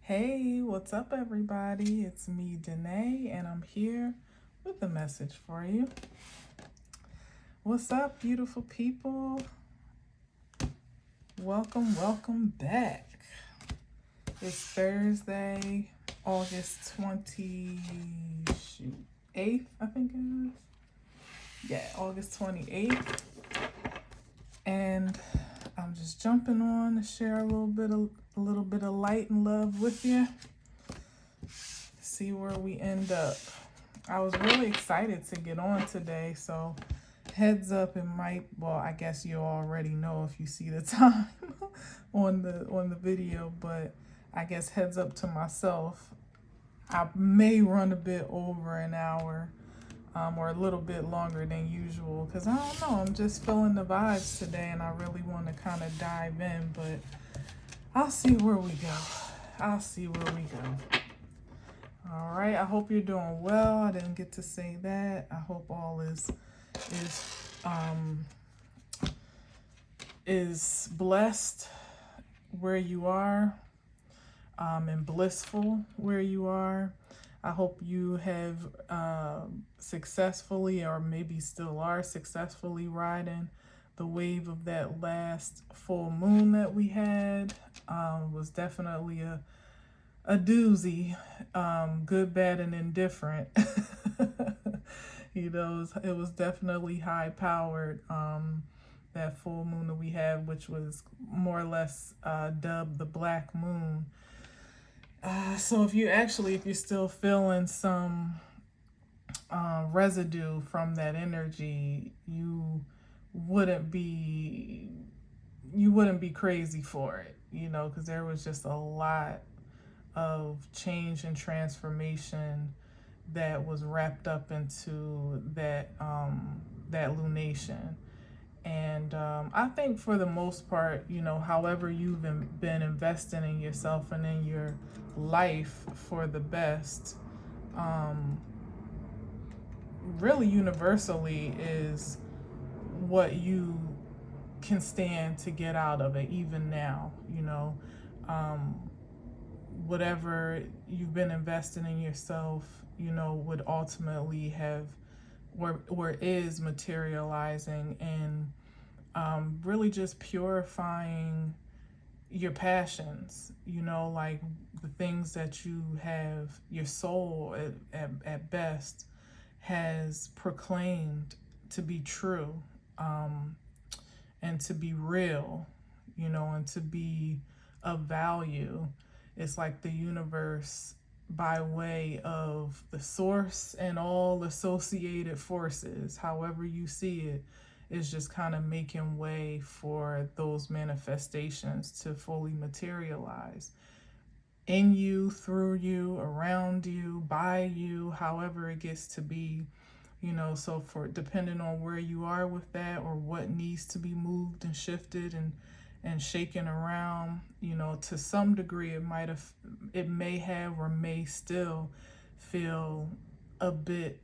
Hey, what's up, everybody? It's me, Danae, and I'm here with a message for you. What's up, beautiful people? Welcome back. It's Thursday, August 28th, I think it is. Yeah, August 28th. And I'm just jumping on to share a little bit of light and love with you. See where we end up. I was really excited to get on today, so heads up, it might, well, I guess you already know if you see the time on the video, but I guess heads up to myself, I may run a bit over an hour, or a little bit longer than usual, because I don't know, I'm just feeling the vibes today and I really want to kind of dive in, but I'll see where we go. All right, I hope you're doing well. I didn't get to say that. I hope all is blessed where you are, and blissful where you are. I hope you have successfully, or maybe still are successfully, riding the wave of that last full moon that we had. Was definitely a doozy, good, bad, and indifferent. It was definitely high powered. That full moon that we had, which was more or less dubbed the black moon. So if you're still feeling some residue from that energy, you wouldn't be crazy for it, because there was just a lot of change and transformation that was wrapped up into that lunation. And I think for the most part, however you've been investing in yourself and in your life for the best, really universally is what you can stand to get out of it, even now. Whatever you've been investing in yourself, would ultimately have or is materializing in really just purifying your passions, like the things that you have, your soul at best has proclaimed to be true, and to be real, and to be of value. It's like the universe, by way of the source and all associated forces, however you see it, is just kind of making way for those manifestations to fully materialize in you, through you, around you, by you, however it gets to be. So for depending on where you are with that, or what needs to be moved and shifted and shaken around, to some degree it may have or may still feel a bit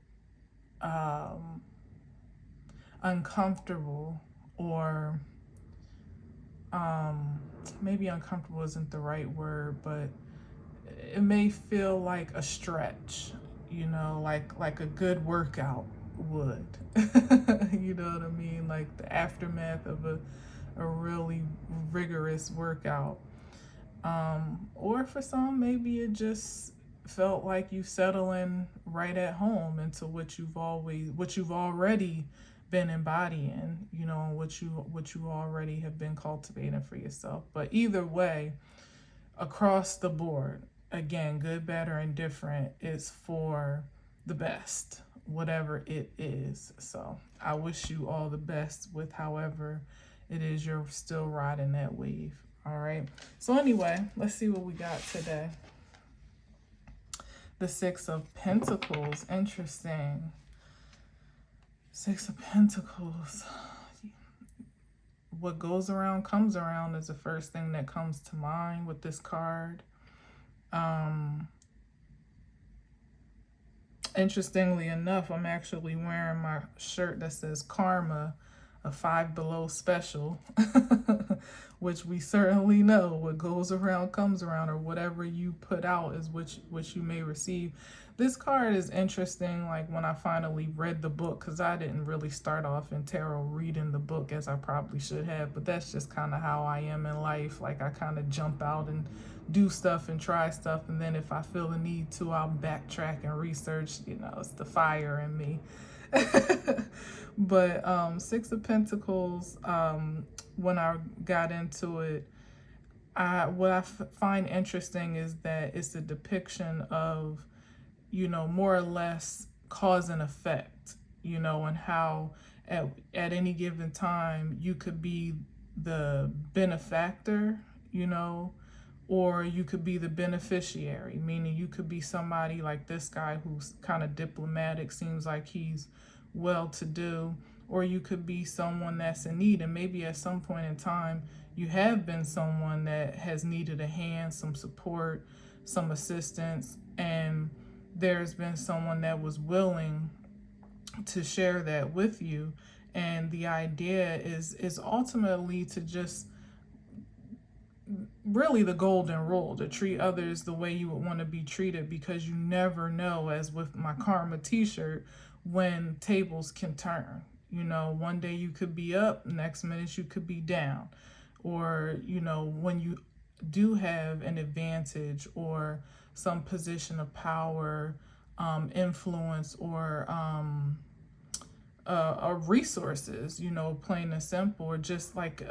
uncomfortable, or maybe uncomfortable isn't the right word, but it may feel like a stretch, like a good workout would. You know what I mean? Like the aftermath of a really rigorous workout. Or for some, maybe it just felt like you settling right at home into what you've already been embodying, what you already have been cultivating for yourself. But either way, across the board, again, good, bad, or indifferent, is for the best, whatever it is. So I wish you all the best with however it is you're still riding that wave. All right. So anyway, let's see what we got today. The Six of Pentacles. Interesting. Six of Pentacles. What goes around comes around is the first thing that comes to mind with this card. Interestingly enough, I'm actually wearing my shirt that says Karma, a Five Below special. which we certainly know what goes around comes around, or whatever you put out is which you may receive. This card is interesting, like when I finally read the book, because I didn't really start off in tarot reading the book as I probably should have, but that's just kind of how I am in life. Like I kind of jump out and do stuff and try stuff, and then if I feel the need to, I'll backtrack and research. It's the fire in me. But Six of Pentacles, when I got into it, what I find interesting is that it's a depiction of, more or less cause and effect, and how at any given time you could be the benefactor, or you could be the beneficiary, meaning you could be somebody like this guy who's kind of diplomatic, seems like he's well to do, or you could be someone that's in need. And maybe at some point in time, you have been someone that has needed a hand, some support, some assistance, and there's been someone that was willing to share that with you. And the idea is ultimately to just, really the golden rule, to treat others the way you would want to be treated, because you never know, as with my karma t-shirt, when tables can turn. One day you could be up, next minute you could be down. Or, when you do have an advantage or some position of power, influence, or resources, plain and simple, or just like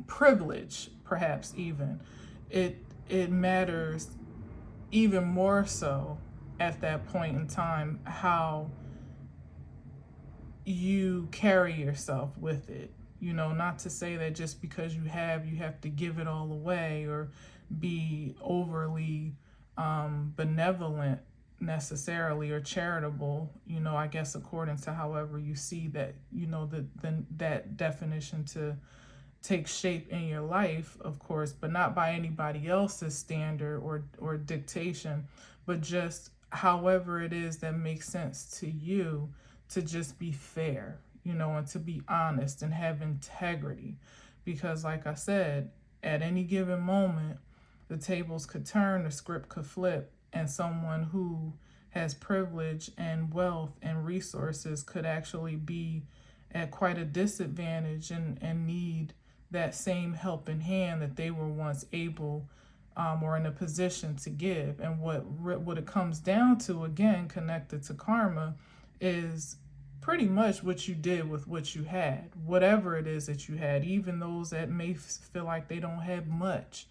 privilege, perhaps even, it matters even more so at that point in time how you carry yourself with it. Not to say that just because you have to give it all away or be overly benevolent necessarily, or charitable, I guess according to however you see that, that definition to take shape in your life, of course, but not by anybody else's standard or dictation, but just however it is that makes sense to you, to just be fair, and to be honest and have integrity. Because like I said, at any given moment, the tables could turn, the script could flip, and someone who has privilege and wealth and resources could actually be at quite a disadvantage and need that same helping hand that they were once able or in a position to give. And what it comes down to, again, connected to karma, is pretty much what you did with what you had, whatever it is that you had, even those that may feel like they don't have much.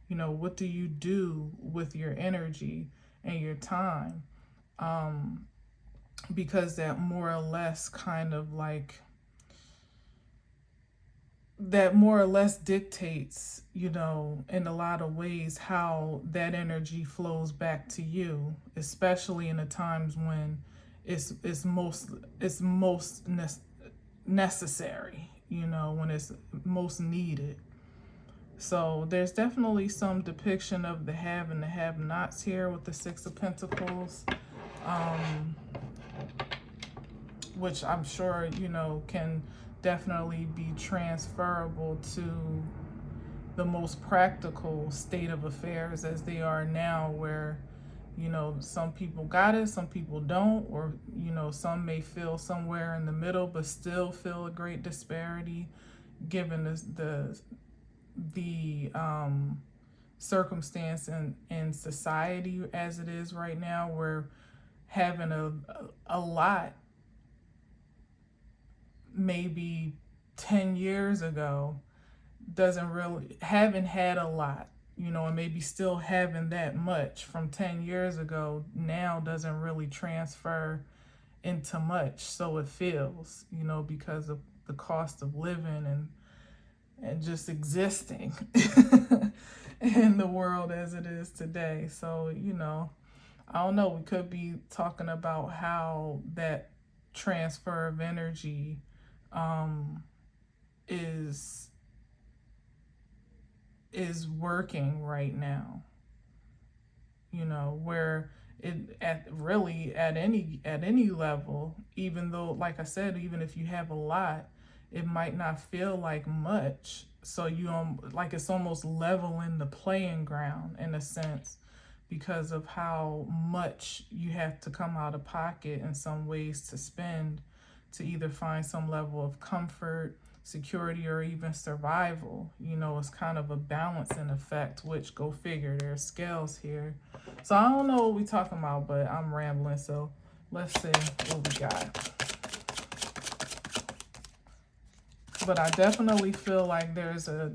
What do you do with your energy and your time? Because that more or less kind of like, that more or less dictates, in a lot of ways, how that energy flows back to you, especially in the times when it's most necessary, when it's most needed. So there's definitely some depiction of the have and the have-nots here with the Six of Pentacles, which I'm sure, can definitely be transferable to the most practical state of affairs as they are now, where, some people got it, some people don't, or, some may feel somewhere in the middle, but still feel a great disparity given the circumstance in society as it is right now, where having a lot maybe 10 years ago haven't had a lot, and maybe still having that much from 10 years ago now doesn't really transfer into much. So it feels, because of the cost of living and just existing in the world as it is today. So, I don't know, we could be talking about how that transfer of energy is working right now, where it at any level, even though, like I said, even if you have a lot, it might not feel like much. So like it's almost leveling the playing ground in a sense, because of how much you have to come out of pocket in some ways to spend to either find some level of comfort, security, or even survival. You know, it's kind of a balancing effect, which go figure, there's scales here. So I don't know what we're talking about, but I'm rambling. So let's see what we got. But I definitely feel like there's a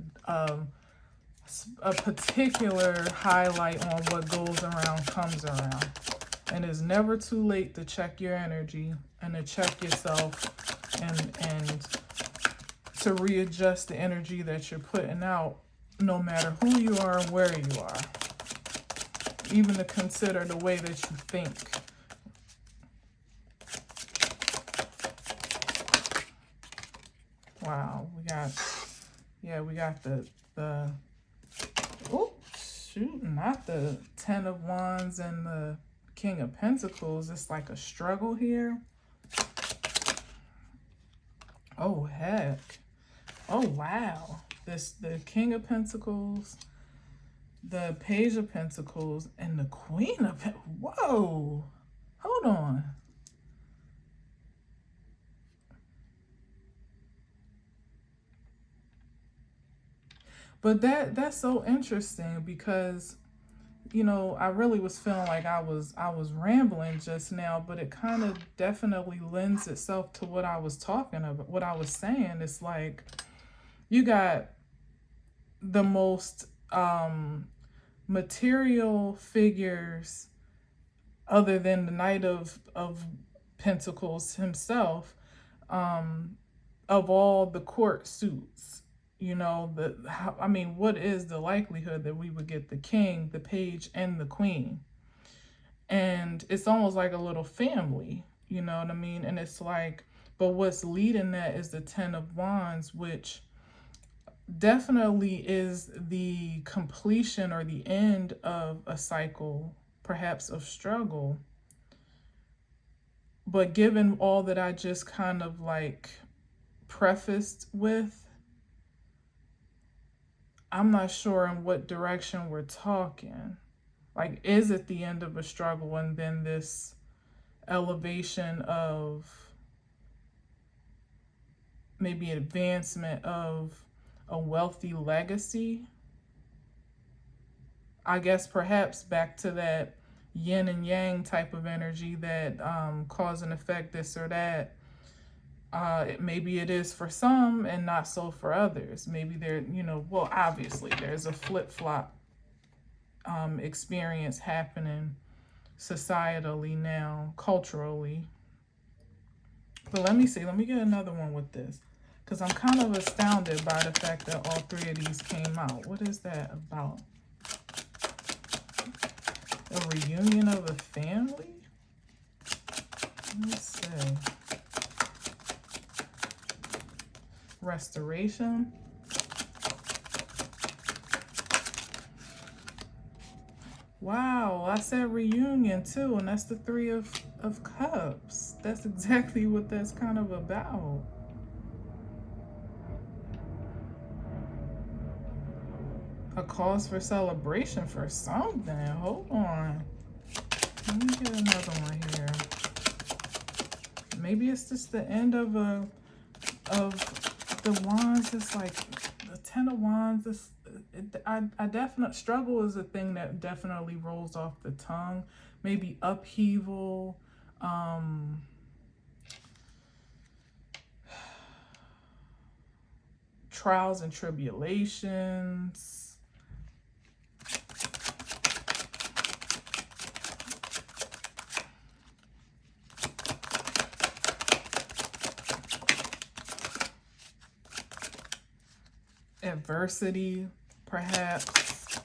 particular highlight on what goes around comes around. And it's never too late to check your energy and to check yourself and to readjust the energy that you're putting out, no matter who you are and where you are. Even to consider the way that you think. Wow, we got the oh shoot, not the Ten of Wands and the King of Pentacles. It's like a struggle here. Oh heck. Oh wow. The King of Pentacles, the Page of Pentacles, and the Queen of Pentacles. Whoa. Hold on. But that's so interesting because, you know, I really was feeling like I was rambling just now, but it kind of definitely lends itself to what I was talking about, what I was saying. It's like you got the most material figures other than the Knight of Pentacles himself, of all the court suits. You know, I mean, what is the likelihood that we would get the King, the Page, and the Queen? And it's almost like a little family, you know what I mean? And it's like, but what's leading that is the Ten of Wands, which definitely is the completion or the end of a cycle, perhaps of struggle. But given all that I just kind of like prefaced with, I'm not sure in what direction we're talking. Like, is it the end of a struggle and then this elevation of maybe advancement of a wealthy legacy? I guess perhaps back to that yin and yang type of energy that cause and effect, this or that. Maybe it is for some and not so for others. Maybe there, you know, well, obviously there's a flip-flop experience happening societally now, culturally. But let me see, let me get another one with this, because I'm kind of astounded by the fact that all three of these came out. What is that about? A reunion of a family? Let's see. Restoration. Wow, I said reunion too, and that's the Three of Cups. That's exactly what that's kind of about. A cause for celebration for something. Hold on. Let me get another one here. Maybe it's just the end of the Wands. It's like the Ten of Wands. I definitely, struggle is a thing that definitely rolls off the tongue. Maybe upheaval, trials and tribulations. Adversity, perhaps.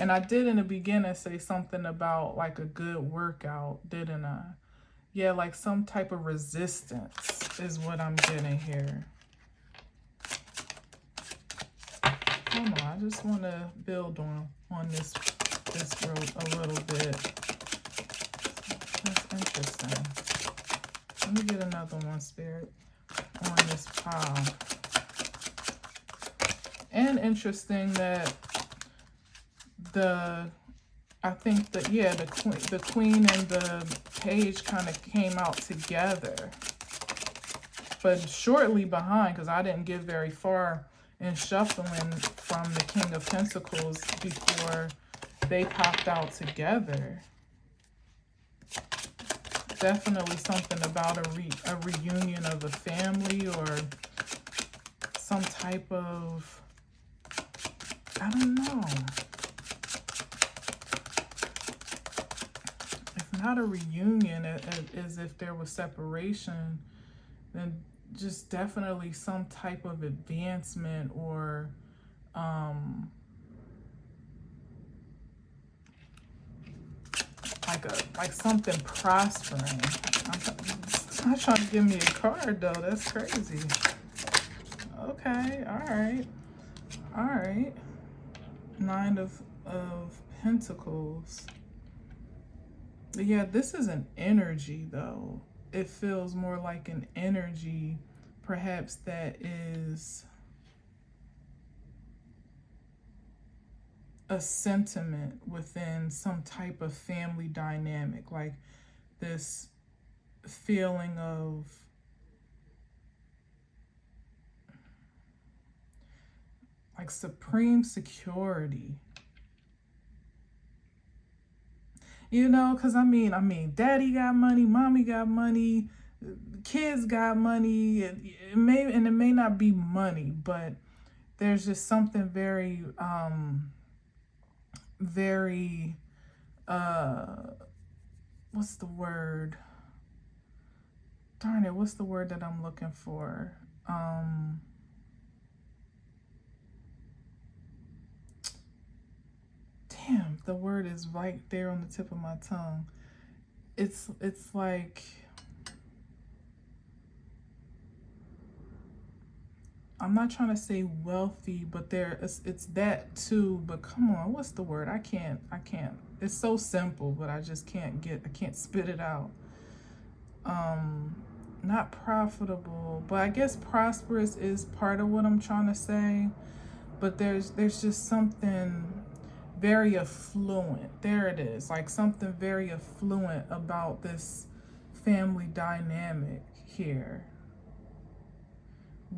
And I did in the beginning say something about like a good workout, didn't I? Yeah, like some type of resistance is what I'm getting here. Hold on, I just want to build on this road a little bit. That's interesting. Let me get another one, Spirit, on this pile. And interesting that I think that, yeah, the queen and the page kind of came out together, but shortly behind, because I didn't get very far in shuffling from the King of Pentacles before they popped out together. Definitely something about a reunion of a family, or some type of, I don't know. If not a reunion, as if there was separation, then just definitely some type of advancement, or like something prospering. It's not trying to give me a card though. That's crazy. Okay, all right. Nine of Pentacles. But yeah, this is an energy though. It feels more like an energy, perhaps, that is a sentiment within some type of family dynamic, like this feeling of like supreme security. You know, because I mean, daddy got money, mommy got money, kids got money. It may not be money, but there's just something very, very, what's the word? Darn it, what's the word that I'm looking for? Damn, the word is right there on the tip of my tongue. It's like, I'm not trying to say wealthy, but it's that too. But come on, what's the word? I can't. It's so simple, but I just can't spit it out. Not profitable, but I guess prosperous is part of what I'm trying to say. But there's just something very affluent. There it is, like something very affluent about this family dynamic here,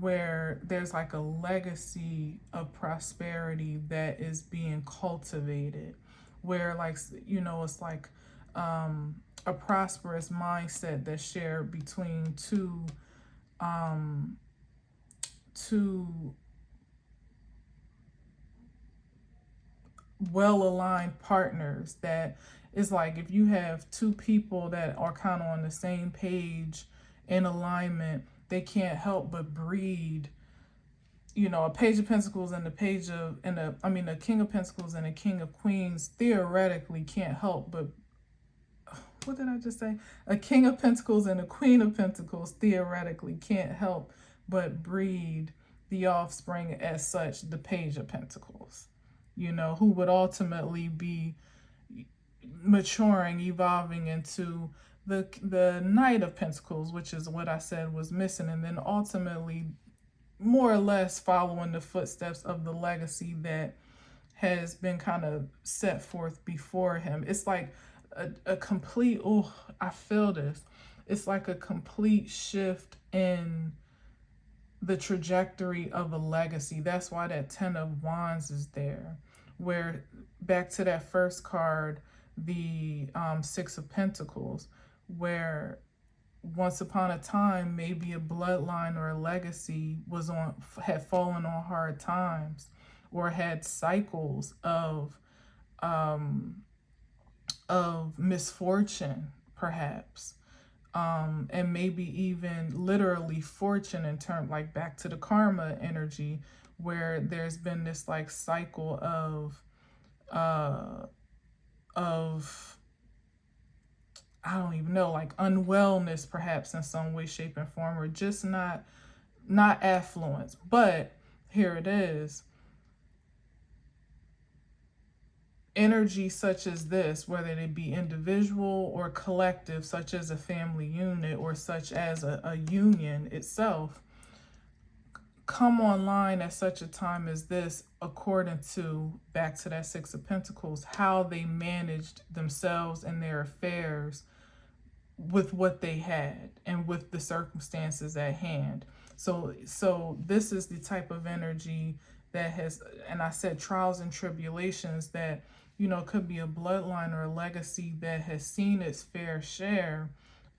where there's like a legacy of prosperity that is being cultivated, where, like, you know, it's like a prosperous mindset that's shared between two well-aligned partners. That is like, if you have two people that are kind of on the same page, in alignment, they can't help but breed, you know, a Page of Pentacles and a King of Pentacles and a King of Queens theoretically can't help but, what did I just say? A King of Pentacles and a Queen of Pentacles theoretically can't help but breed the offspring, as such, the Page of Pentacles, you know, who would ultimately be maturing, evolving into the Knight of Pentacles, which is what I said was missing, and then ultimately more or less following the footsteps of the legacy that has been kind of set forth before him. It's like a complete, oh, I feel this. It's like a complete shift in the trajectory of a legacy. That's why that 10 of Wands is there. Where, back to that first card, the 6 of Pentacles, where once upon a time, maybe a bloodline or a legacy had fallen on hard times, or had cycles of misfortune, perhaps, and maybe even literally fortune, in terms, like, back to the karma energy, where there's been this like cycle of I don't even know, like unwellness, perhaps, in some way, shape, and form, or just not affluence. But here it is. Energy such as this, whether it be individual or collective, such as a family unit, or such as a union itself, come online at such a time as this, according to, back to that Six of Pentacles, how they managed themselves and their affairs with what they had and with the circumstances at hand. So this is the type of energy that has, and I said trials and tribulations, that, you know, could be a bloodline or a legacy that has seen its fair share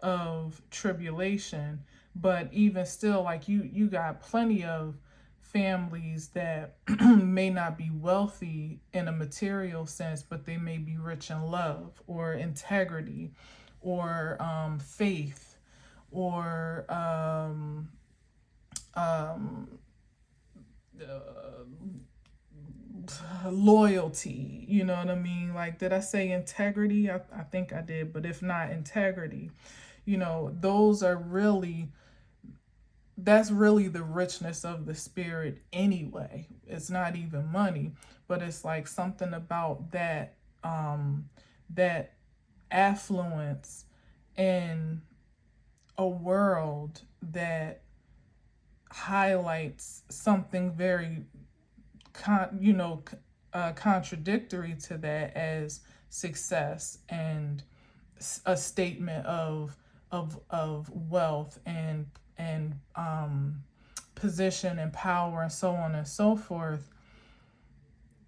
of tribulation. But even still, like, you got plenty of families that may not be wealthy in a material sense, but they may be rich in love or integrity or faith or loyalty. You know what I mean? Like, did I say integrity? I think I did, but if not, integrity. You know, those are really, that's really the richness of the spirit anyway. It's not even money, but it's like something about that, that affluence in a world that highlights something very contradictory to that, as success and a statement of wealth and position and power and so on and so forth.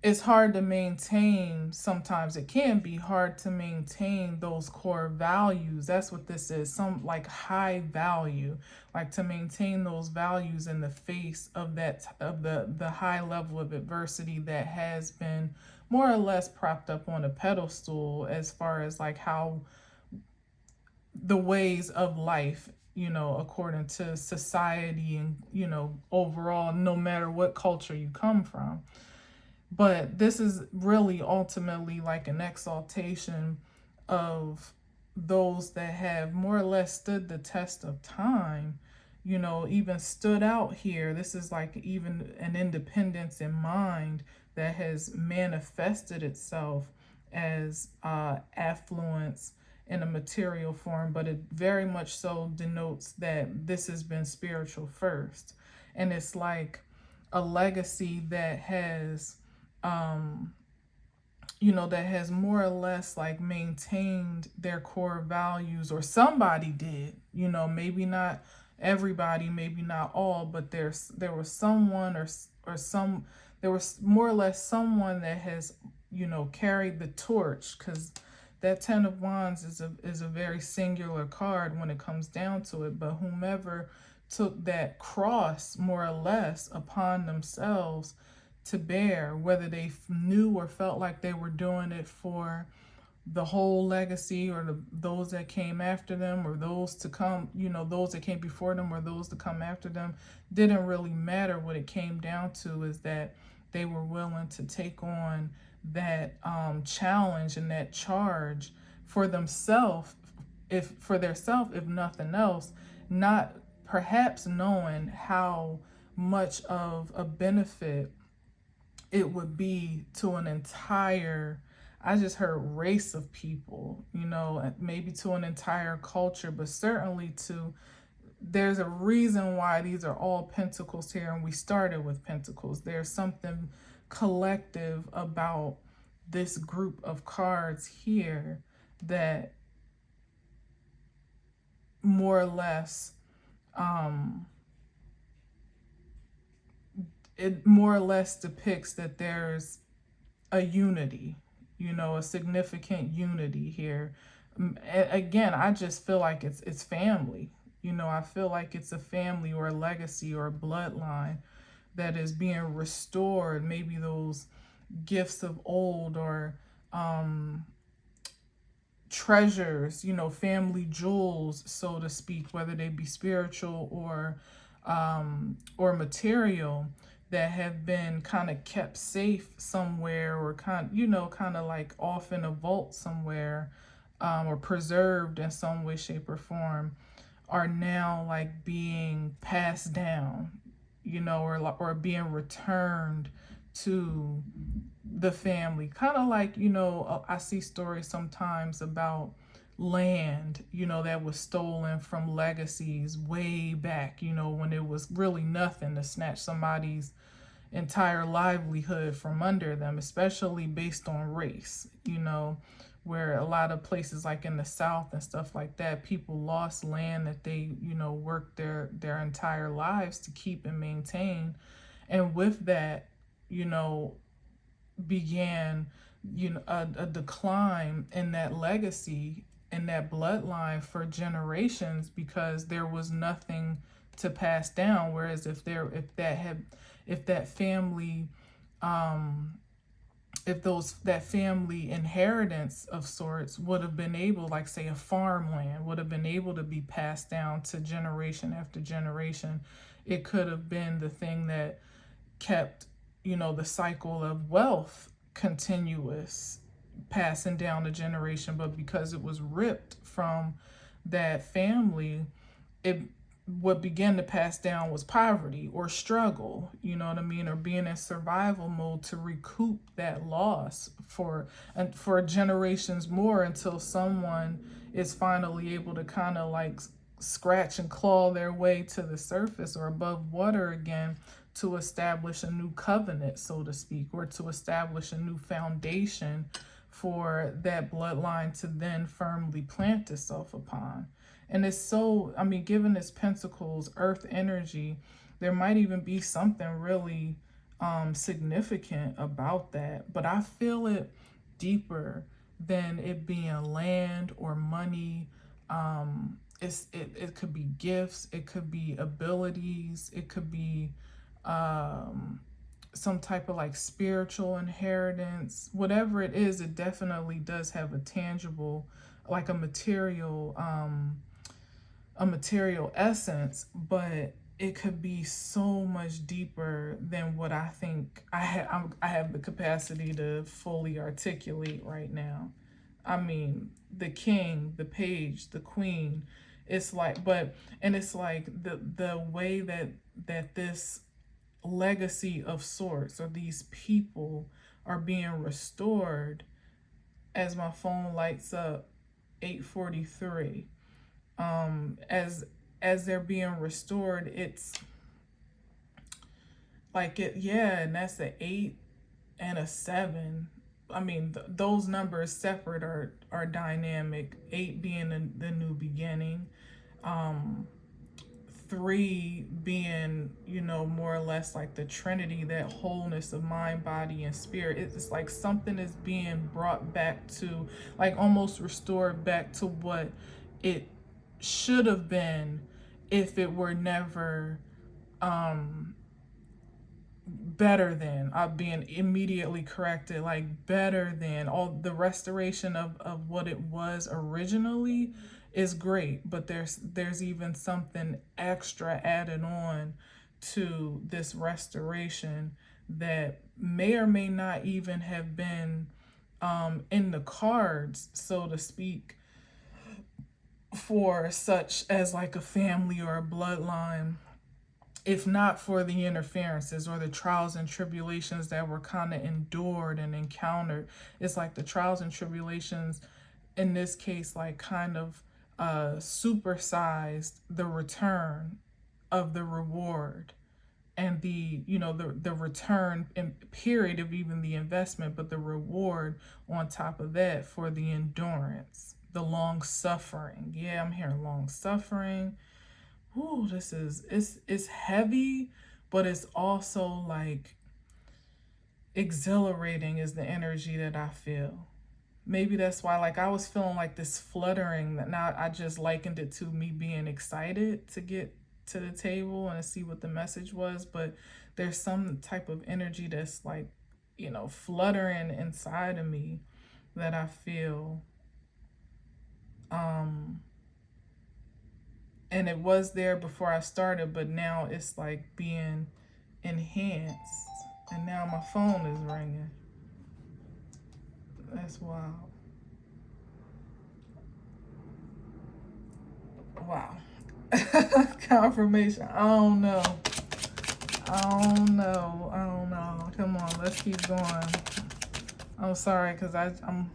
It's hard to maintain. Sometimes it can be hard to maintain those core values. That's what this is. Some like high value, like to maintain those values in the face of that, of the high level of adversity that has been more or less propped up on a pedestal, as far as like how the ways of life, you know, according to society and, you know, overall, no matter what culture you come from. But this is really ultimately like an exaltation of those that have more or less stood the test of time, you know, even stood out here. This is like even an independence in mind that has manifested itself as affluence in a material form, but it very much so denotes that this has been spiritual first. And it's like a legacy that has that has more or less like maintained their core values, or somebody did, maybe not everybody, maybe not all, but there was someone there was more or less someone that has, carried the torch, because that Ten of Wands is a very singular card when it comes down to it. But whomever took that cross more or less upon themselves to bear, whether they knew or felt like they were doing it for the whole legacy, or those that came after them, or those to come, those that came before them, or those to come after them, didn't really matter. What it came down to is that they were willing to take on that challenge and that charge for themselves, if nothing else, not perhaps knowing how much of a benefit it would be to an entire, I just heard race of people, maybe to an entire culture, but certainly there's a reason why these are all pentacles here, and we started with pentacles. There's something collective about this group of cards here that more or less, it more or less depicts that there's a unity, a significant unity here. Again, I just feel like it's family. I feel like it's a family or a legacy or a bloodline that is being restored. Maybe those gifts of old, or treasures, family jewels, so to speak, whether they be spiritual or material, that have been kind of kept safe somewhere, or kind of like off in a vault somewhere, or preserved in some way, shape, or form, are now like being passed down, or being returned to the family. Kind of like, I see stories sometimes about land, you know, that was stolen from legacies way back, you know, when it was really nothing, to snatch somebody's entire livelihood from under them, especially based on race, you know, where a lot of places like in the South and stuff like that, people lost land that they, you know, worked their entire lives to keep and maintain. And with that, you know, began, you know, a decline in that legacy and that bloodline for generations, because there was nothing to pass down. Whereas if that family, that family inheritance of sorts would have been able, like say a farmland would have been able to be passed down to generation after generation, it could have been the thing that kept, you know, the cycle of wealth continuous, passing down the generation. But because it was ripped from that family, it, what began to pass down was poverty or struggle, you know what I mean, or being in survival mode to recoup that loss for generations more, until someone is finally able to kind of like scratch and claw their way to the surface or above water again, to establish a new covenant, so to speak, or to establish a new foundation for that bloodline to then firmly plant itself upon. And it's so, I mean, given this Pentacles earth energy, there might even be something really significant about that. But I feel it deeper than it being land or money. It could be gifts, it could be abilities, it could be some type of like spiritual inheritance. Whatever it is, it definitely does have a tangible, like a material essence, but it could be so much deeper than what I think I have the capacity to fully articulate right now. I mean, the king, the page, the queen, it's like, and it's like the way that this legacy of sorts, or these people, are being restored, as my phone lights up 8:43. As they're being restored, it's like it, yeah, and that's an 8 and a 7. I mean, those numbers separate are dynamic. 8 being the new beginning, 3 being, you know, more or less like the Trinity, that wholeness of mind, body, and spirit. It's like something is being brought back to, like almost restored back to what it should have been if it were never better than, being immediately corrected, like better than. All the restoration of what it was originally is great, but there's even something extra added on to this restoration that may or may not even have been in the cards, so to speak, for such as like a family or a bloodline, if not for the interferences or the trials and tribulations that were kind of endured and encountered. It's like the trials and tribulations in this case, like kind of supersized the return of the reward, and the, you know, the return in period of even the investment, but the reward on top of that for the endurance, the long suffering. Yeah, I'm hearing long suffering. Ooh, this is, it's heavy, but it's also like exhilarating is the energy that I feel. Maybe that's why, like, I was feeling like this fluttering, that now I just likened it to me being excited to get to the table and see what the message was. But there's some type of energy that's like, you know, fluttering inside of me that I feel. And it was there before I started, but now it's like being enhanced. And now my phone is ringing. That's wild. Wow. Confirmation. I don't know. Come on, let's keep going. I'm sorry, because I'm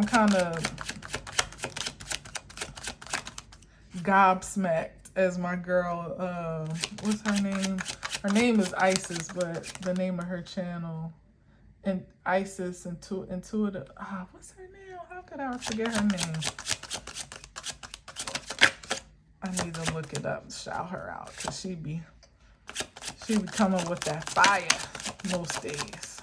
kind of gobsmacked, as my girl, what's her name? Her name is Isis, but the name of her channel, and Isis Intuitive. What's her name? How could I forget her name? I need to look it up, shout her out, because she be coming with that fire most days.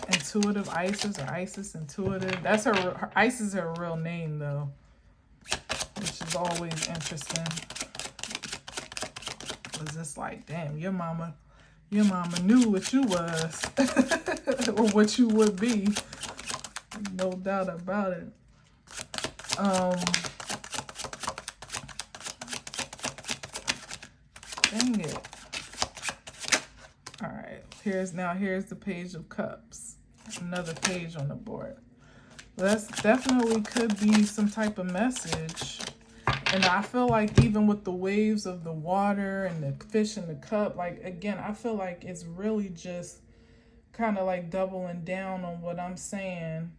Intuitive Isis, or Isis Intuitive. That's her Isis is her real name though, which is always interesting. Was just like, damn, your mama knew what you was or what you would be. No doubt about it. Dang it. All right, here's the Page of Cups. Another page on the board. That's definitely could be some type of message. And I feel like even with the waves of the water and the fish in the cup, like, again, I feel like it's really just kind of like doubling down on what I'm saying.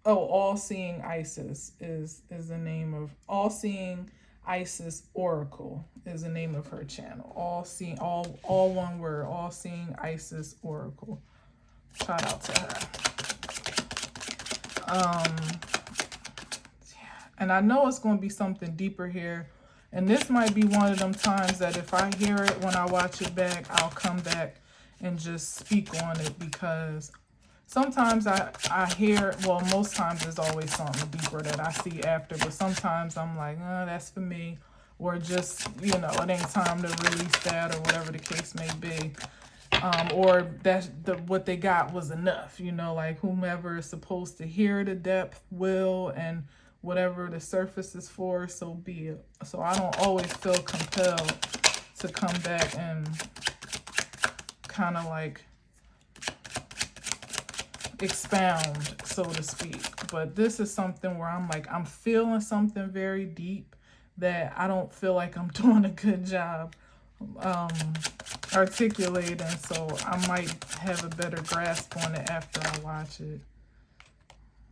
All-Seeing Isis is the name of, All-Seeing Isis Oracle is the name of her channel. All-Seeing, all one word, All-Seeing Isis Oracle. Shout out to her. And I know it's going to be something deeper here. And this might be one of them times that if I hear it when I watch it back, I'll come back and just speak on it, because sometimes I hear, well, most times there's always something deeper that I see after, but sometimes I'm like, that's for me, or just, you know, it ain't time to release that, or whatever the case may be. Or that what they got was enough, you know, like whomever is supposed to hear the depth will, and whatever the surface is for, so be it. So I don't always feel compelled to come back and kind of like expound, so to speak. But this is something where I'm like, I'm feeling something very deep that I don't feel like I'm doing a good job articulating, so I might have a better grasp on it after I watch it.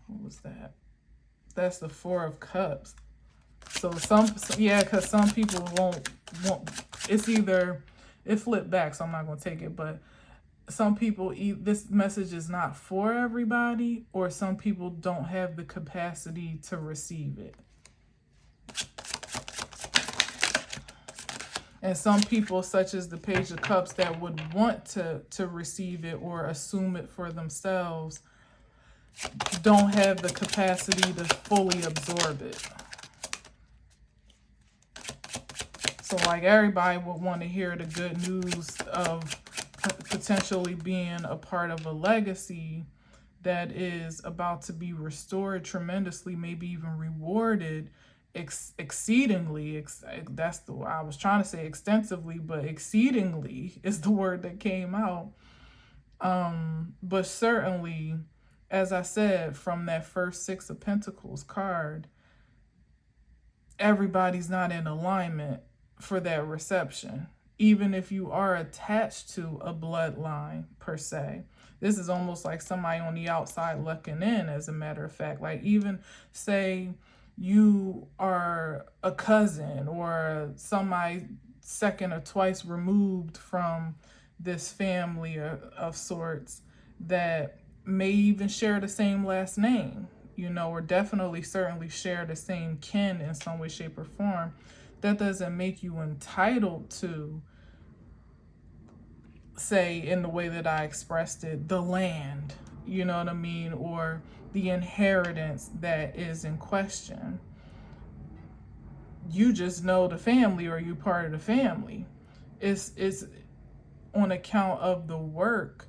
What was that? That's the Four of Cups. So because some people won't, it's either, it flipped back, so I'm not going to take it, but some people, this message is not for everybody, or some people don't have the capacity to receive it. And some people, such as the Page of Cups, that would want to receive it or assume it for themselves, don't have the capacity to fully absorb it. So like everybody would want to hear the good news of potentially being a part of a legacy that is about to be restored tremendously, maybe even rewarded exceedingly. That's the, I was trying to say extensively, but exceedingly is the word that came out. But certainly, as I said, from that first Six of Pentacles card, everybody's not in alignment for that reception, even if you are attached to a bloodline per se. This is almost like somebody on the outside looking in, as a matter of fact. Like, even say you are a cousin or somebody second or twice removed from this family of sorts that may even share the same last name, you know, or definitely certainly share the same kin in some way, shape, or form. That doesn't make you entitled to, say, in the way that I expressed it, the land, you know what I mean, or the inheritance that is in question. You just know the family, or you part of the family. It's on account of the work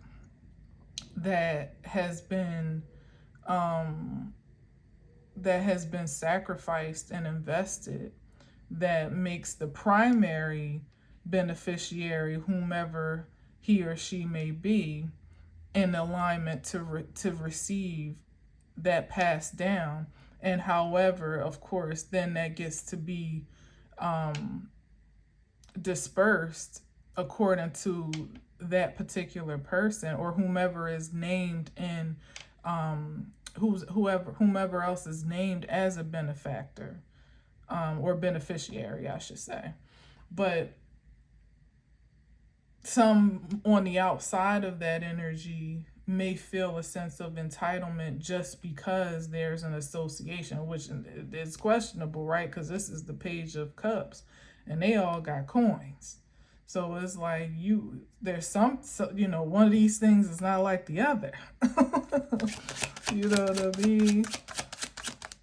that has been sacrificed and invested, that makes the primary beneficiary, whomever he or she may be, in alignment to receive that passed down. And however, of course, then that gets to be dispersed according to that particular person, or whomever is named in whomever else is named as a benefactor, or beneficiary, I should say. But some on the outside of that energy may feel a sense of entitlement just because there's an association, which is questionable, right? Because this is the Page of Cups, and they all got coins. So it's like there's one of these things is not like the other. You know what I mean?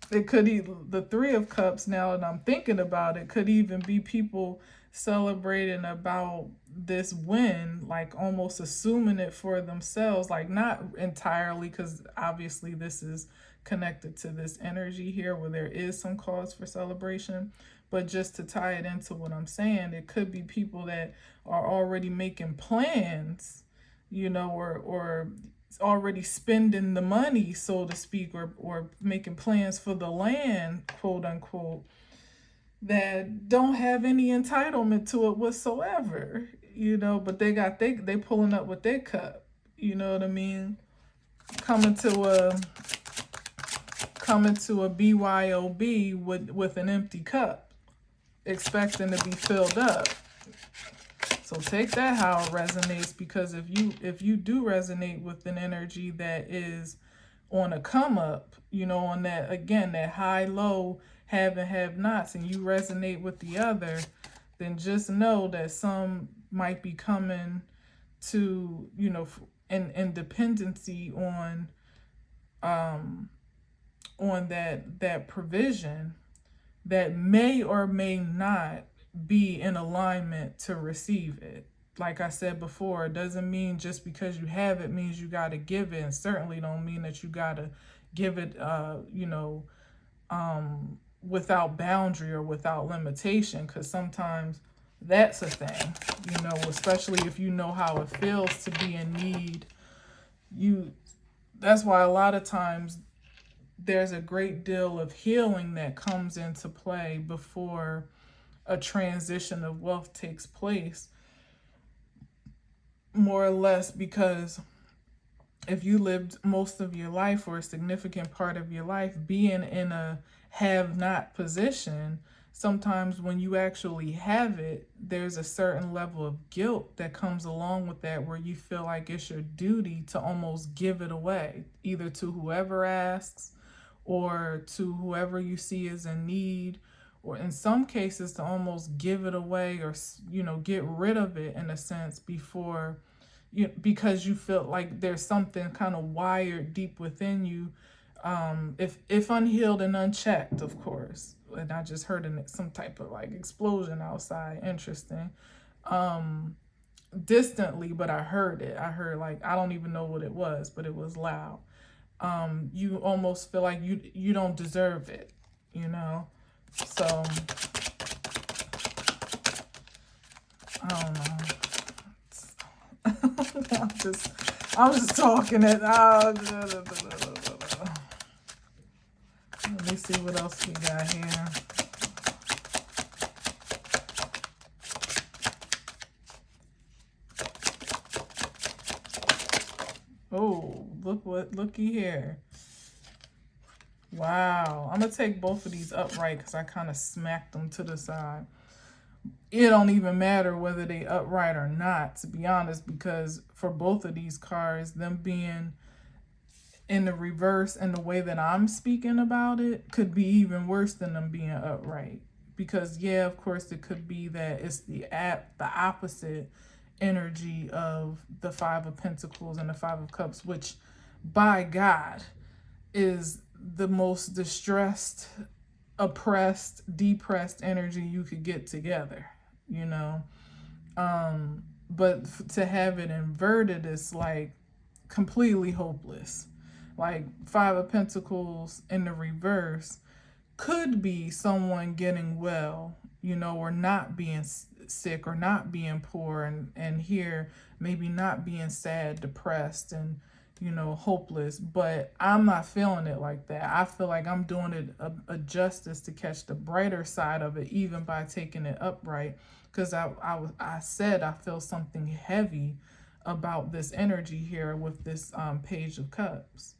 It could even, the Three of Cups, now that I'm thinking about it, could even be people celebrating about this win, like almost assuming it for themselves, like not entirely, because obviously this is connected to this energy here where there is some cause for celebration. But just to tie it into what I'm saying, it could be people that are already making plans, or already spending the money, so to speak, or making plans for the land, quote unquote, that don't have any entitlement to it whatsoever, but they pulling up with their cup, you know what I mean? Coming to a BYOB with an empty cup, expecting to be filled up. So take that how it resonates, because if you do resonate with an energy that is on a come up, on that, again, that high low, have and have nots, and you resonate with the other, then just know that some might be coming to, in dependency on that provision that may or may not be in alignment to receive it. Like I said before, it doesn't mean just because you have it means you got to give it, and certainly don't mean that you got to give it without boundary or without limitation, because sometimes that's a thing, especially if you know how it feels to be in need. That's why a lot of times there's a great deal of healing that comes into play before a transition of wealth takes place, more or less, because if you lived most of your life or a significant part of your life being in a have-not position, sometimes when you actually have it, there's a certain level of guilt that comes along with that, where you feel like it's your duty to almost give it away, either to whoever asks or to whoever you see is in need, or in some cases to almost give it away, or get rid of it in a sense before because you feel like there's something kind of wired deep within you, if unhealed and unchecked, of course. And I just heard some type of like explosion outside. Interesting. Distantly, but I heard it. I heard, like, I don't even know what it was, but it was loud. You almost feel like you don't deserve it, So I don't know. I'm just talking it. Let me see what else we got here. Oh, looky here. Wow. I'm going to take both of these upright because I kind of smacked them to the side. It don't even matter whether they upright or not, to be honest, because for both of these cards, them being in the reverse and the way that I'm speaking about it could be even worse than them being upright. Because, yeah, of course, it could be that it's the opposite energy of the Five of Pentacles and the Five of Cups, which, by God, is the most distressed, oppressed, depressed energy you could get together, but to have it inverted is like completely hopeless. Like Five of Pentacles in the reverse could be someone getting well, or not being sick or not being poor, and here maybe not being sad, depressed, and hopeless. But I'm not feeling it like that. I feel like I'm doing it a justice to catch the brighter side of it, even by taking it upright, because I said I feel something heavy about this energy here with this Page of Cups.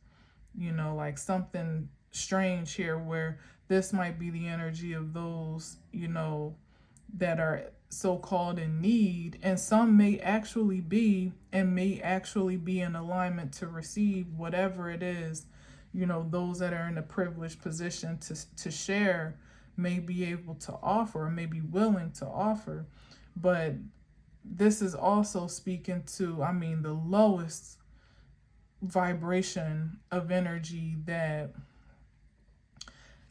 You know, like something strange here where this might be the energy of those, you know, that are so-called in need, and some may actually be in alignment to receive whatever it is. You know, those that are in a privileged position to share may be able to offer, or may be willing to offer. But this is also speaking to, I mean, the lowest vibration of energy that,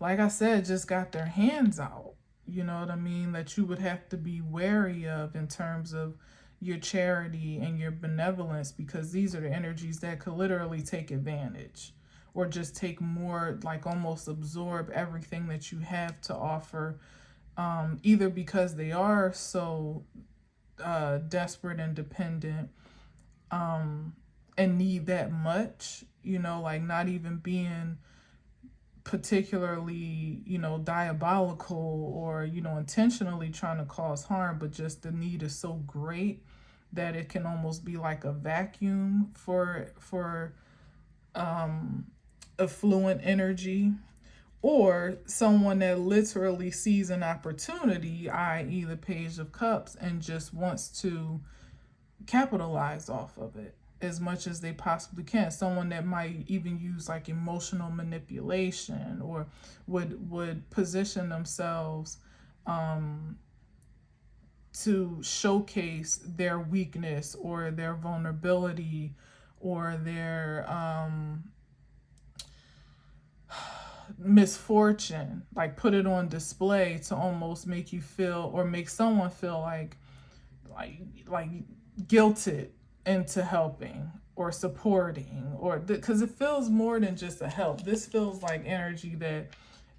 like I said, just got their hands out. You know what I mean? That you would have to be wary of in terms of your charity and your benevolence, because these are the energies that could literally take advantage, or just take more, like almost absorb everything that you have to offer, either because they are so desperate and dependent, and need that much, you know, like not even being particularly, you know, diabolical or, you know, intentionally trying to cause harm, but just the need is so great that it can almost be like a vacuum for affluent energy. Or someone that literally sees an opportunity, i.e. the Page of Cups, and just wants to capitalize off of it as much as they possibly can. Someone that might even use like emotional manipulation, or would position themselves to showcase their weakness or their vulnerability or their misfortune, like put it on display to almost make you feel, or make someone feel like like guilted into helping or supporting, or because it feels more than just a help. This feels like energy that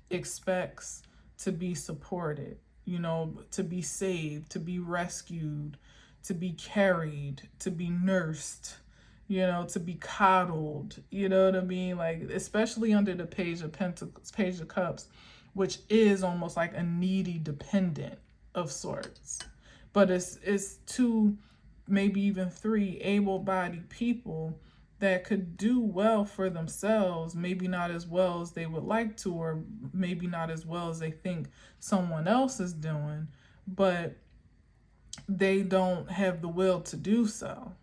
expects to be supported, you know, to be saved, to be rescued, to be carried, to be nursed, you know, to be coddled, you know what I mean? Like, especially under the Page of Pentacles, Page of Cups, which is almost like a needy dependent of sorts. But it's two, maybe even three able-bodied people that could do well for themselves, maybe not as well as they would like to, or maybe not as well as they think someone else is doing, but they don't have the will to do so.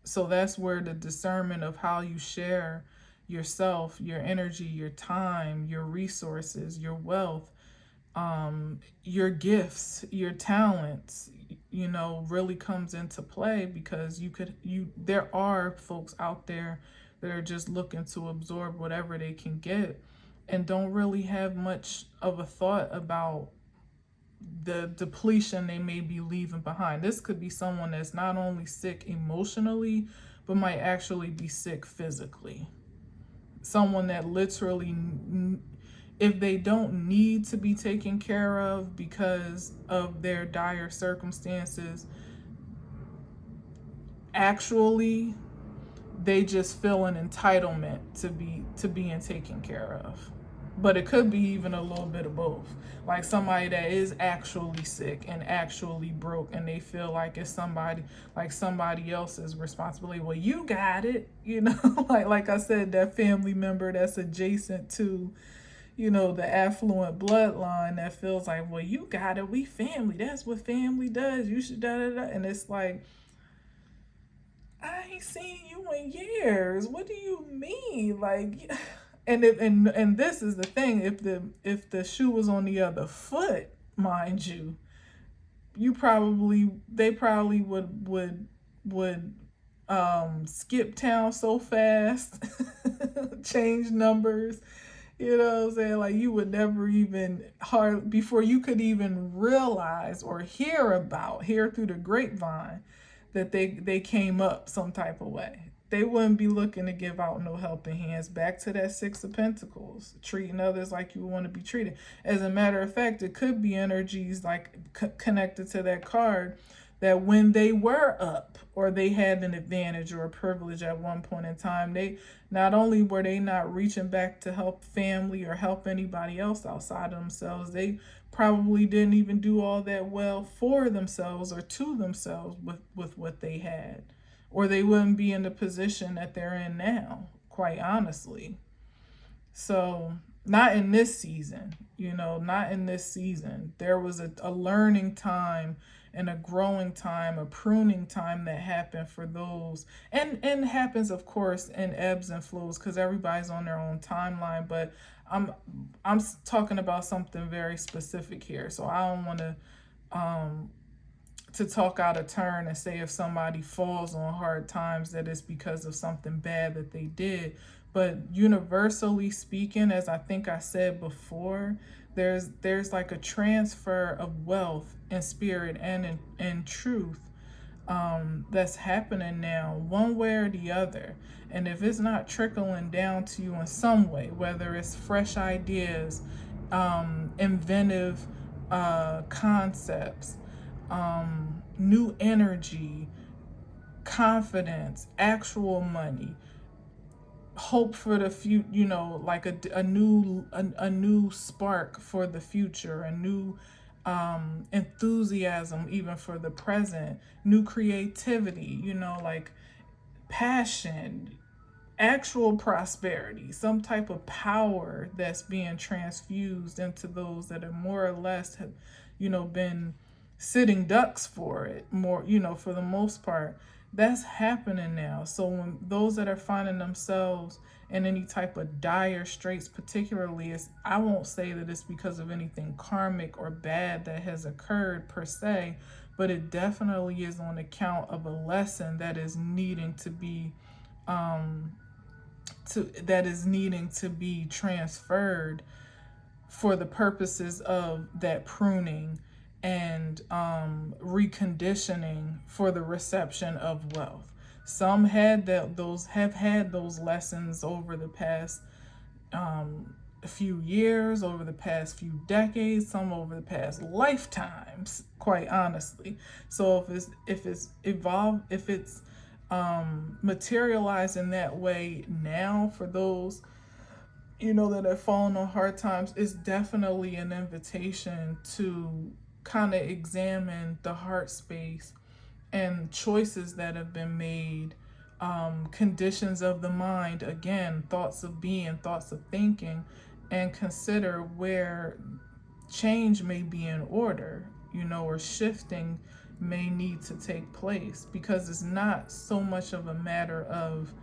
So that's where the discernment of how you share yourself, your energy, your time, your resources, your wealth, your gifts, your talents, you know, really comes into play, because there are folks out there that are just looking to absorb whatever they can get, and don't really have much of a thought about the depletion they may be leaving behind. This could be someone that's not only sick emotionally, but might actually be sick physically. Someone that literally, if they don't need to be taken care of because of their dire circumstances, actually they just feel an entitlement to being taken care of. But it could be even a little bit of both. Like somebody that is actually sick and actually broke, and they feel like it's somebody else's responsibility. Well, you got it, you know, like I said, that family member that's adjacent to, you know, the affluent bloodline that feels like, well, you got it, we family. That's what family does. You should da da da. And it's like, I ain't seen you in years. What do you mean? Like, and this is the thing. If the shoe was on the other foot, mind you, they probably would skip town so fast, change numbers. You know what I'm saying? Like, you would never even before you could even realize or hear through the grapevine that they came up some type of way. They wouldn't be looking to give out no helping hands. Back to that Six of Pentacles, treating others like you want to be treated. As a matter of fact, it could be energies like connected to that card, that when they were up, or they had an advantage or a privilege at one point in time, they not only were they not reaching back to help family or help anybody else outside of themselves, they probably didn't even do all that well for themselves or to themselves with what they had, or they wouldn't be in the position that they're in now, quite honestly. So, not in this season, not in this season. There was a learning time and a growing time, a pruning time that happened for those. And happens, of course, in ebbs and flows because everybody's on their own timeline. But I'm I'm talking about something very specific here. So I don't want to talk out of turn and say if somebody falls on hard times that it's because of something bad that they did. But universally speaking, as I think I said before, there's like a transfer of wealth and spirit and in truth, that's happening now, one way or the other. And if it's not trickling down to you in some way, whether it's fresh ideas, inventive concepts, new energy, confidence, actual money, hope for the future, like a new spark for the future, a new enthusiasm even for the present, new creativity, like passion, actual prosperity, some type of power that's being transfused into those that are more or less have, been sitting ducks for it, more, for the most part. That's happening now. So when those that are finding themselves in any type of dire straits, particularly, is, I won't say that it's because of anything karmic or bad that has occurred per se, but it definitely is on account of a lesson that is needing to be transferred for the purposes of that pruning and reconditioning for the reception of wealth. Some had have had those lessons over the past few years, over the past few decades, some over the past lifetimes, quite honestly. So if it's evolved, if it's materialized in that way now for those that have fallen on hard times, is definitely an invitation to kind of examine the heart space and choices that have been made, conditions of the mind, again, thoughts of being, thoughts of thinking, and consider where change may be in order, or shifting may need to take place, because it's not so much of a matter of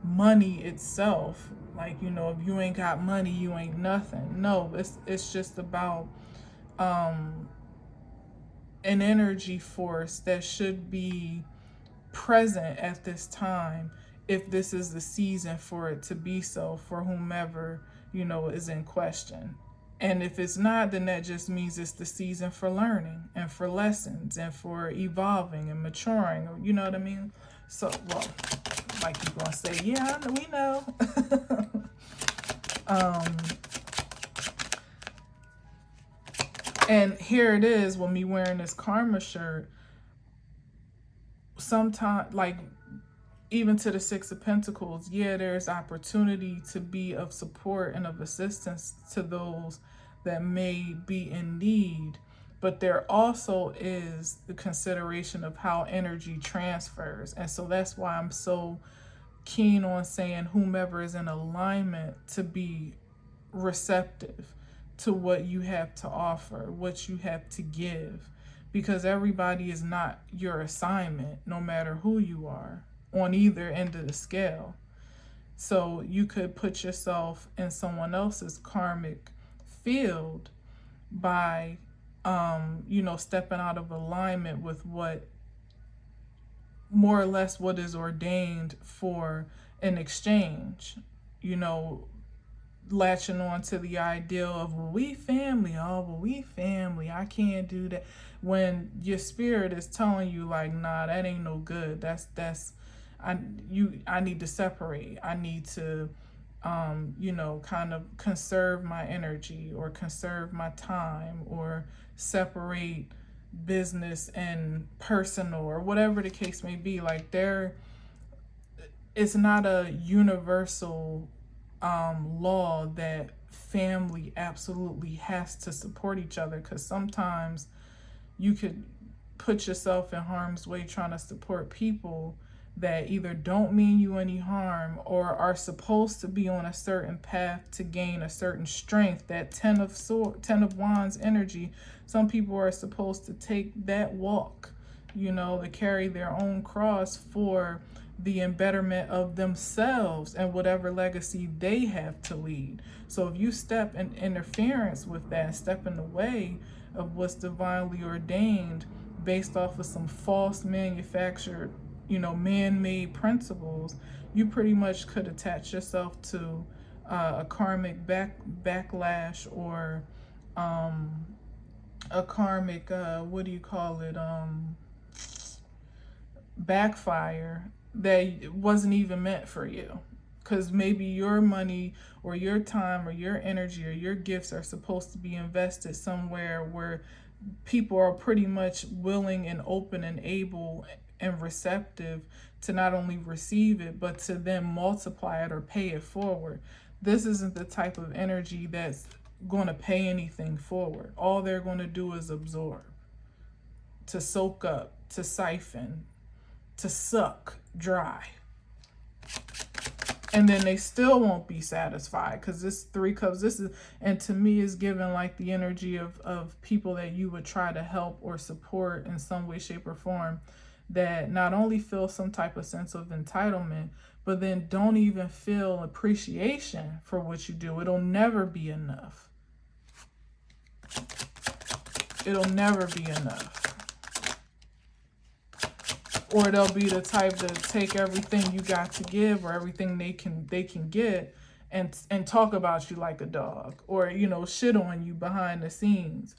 money itself. Like, if you ain't got money, you ain't nothing. No, it's just about an energy force that should be present at this time, if this is the season for it to be so, for whomever, is in question. And if it's not, then that just means it's the season for learning and for lessons and for evolving and maturing, you know what I mean? So, well, like you're gonna say, yeah, we know. And here it is, with me wearing this karma shirt, sometimes, like, even to the Six of Pentacles, yeah, there's opportunity to be of support and of assistance to those that may be in need. But there also is the consideration of how energy transfers. And so that's why I'm so keen on saying whomever is in alignment to be receptive to what you have to offer, what you have to give. Because everybody is not your assignment, no matter who you are, on either end of the scale. So you could put yourself in someone else's karmic field by stepping out of alignment with what, more or less, what is ordained for an exchange, latching on to the ideal of, well, we family, I can't do that, when your spirit is telling you, like, nah, that ain't no good. I need to separate. I need to kind of conserve my energy, or conserve my time, or separate business and personal, or whatever the case may be. Like, it's not a universal law that family absolutely has to support each other, because sometimes you could put yourself in harm's way trying to support people that either don't mean you any harm or are supposed to be on a certain path to gain a certain strength. That ten of wands energy, some people are supposed to take that walk, you know, to carry their own cross for the embetterment of themselves and whatever legacy they have to lead. So if you step in interference with that, step in the way of what's divinely ordained based off of some false manufactured, you know, man-made principles, you pretty much could attach yourself to a karmic backlash, or a karmic what do you call it, backfire that wasn't even meant for you, because maybe your money or your time or your energy or your gifts are supposed to be invested somewhere where people are pretty much willing and open and able and receptive to not only receive it but to then multiply it or pay it forward. This isn't the type of energy that's going to pay anything forward. All they're going to do is absorb, to soak up, to siphon, to suck dry. And then they still won't be satisfied, because this three cups, this is, and to me is given like the energy of people that you would try to help or support in some way, shape, or form, that not only feel some type of sense of entitlement, but then don't even feel appreciation for what you do. It'll never be enough. It'll never be enough. Or they'll be the type to take everything you got to give, or everything they can get, and talk about you like a dog, or, you know, shit on you behind the scenes,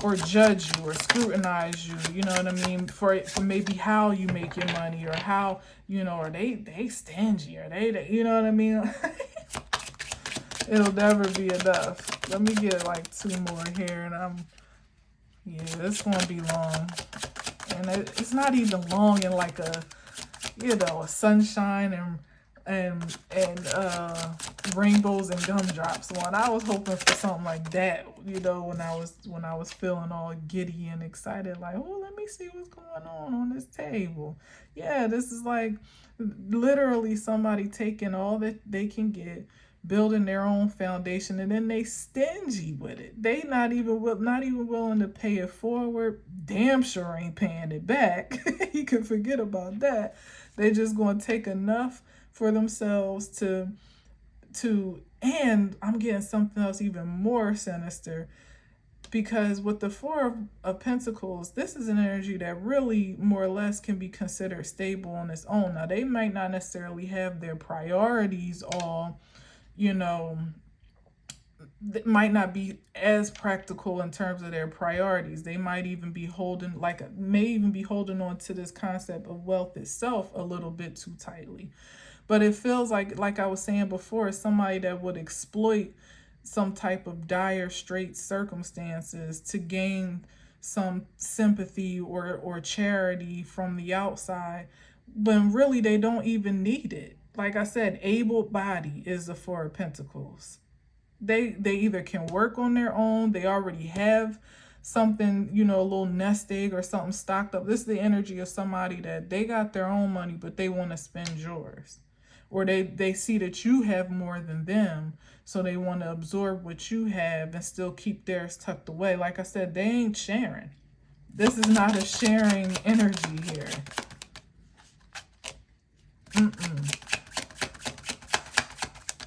or judge you or scrutinize you, you know what I mean, for maybe how you make your money, or how, you know, or they stingy, or they you know what I mean. It'll never be enough. Let me get like 2 more here, and yeah, this gonna be long. And it's not even long in like a, you know, a sunshine and rainbows and gumdrops one. I was hoping for something like that, you know, when I was feeling all giddy and excited, like, oh, let me see what's going on this table. Yeah, this is like literally somebody taking all that they can get, building their own foundation, and then they stingy with it. They not even willing to pay it forward. Damn sure ain't paying it back. You can forget about that. They just gonna take enough for themselves to and I'm getting something else even more sinister, because with the Four of Pentacles, this is an energy that really more or less can be considered stable on its own. Now, they might not necessarily have their priorities all, you know, that might not be as practical in terms of their priorities. They might even be holding on to this concept of wealth itself a little bit too tightly. But it feels like I was saying before, somebody that would exploit some type of dire straight circumstances to gain some sympathy or charity from the outside, when really they don't even need it. Like I said, able body is the Four of Pentacles. They either can work on their own, they already have something, you know, a little nest egg or something stocked up. This is the energy of somebody that they got their own money, but they want to spend yours. Or they see that you have more than them, so they want to absorb what you have and still keep theirs tucked away. Like I said, they ain't sharing. This is not a sharing energy here.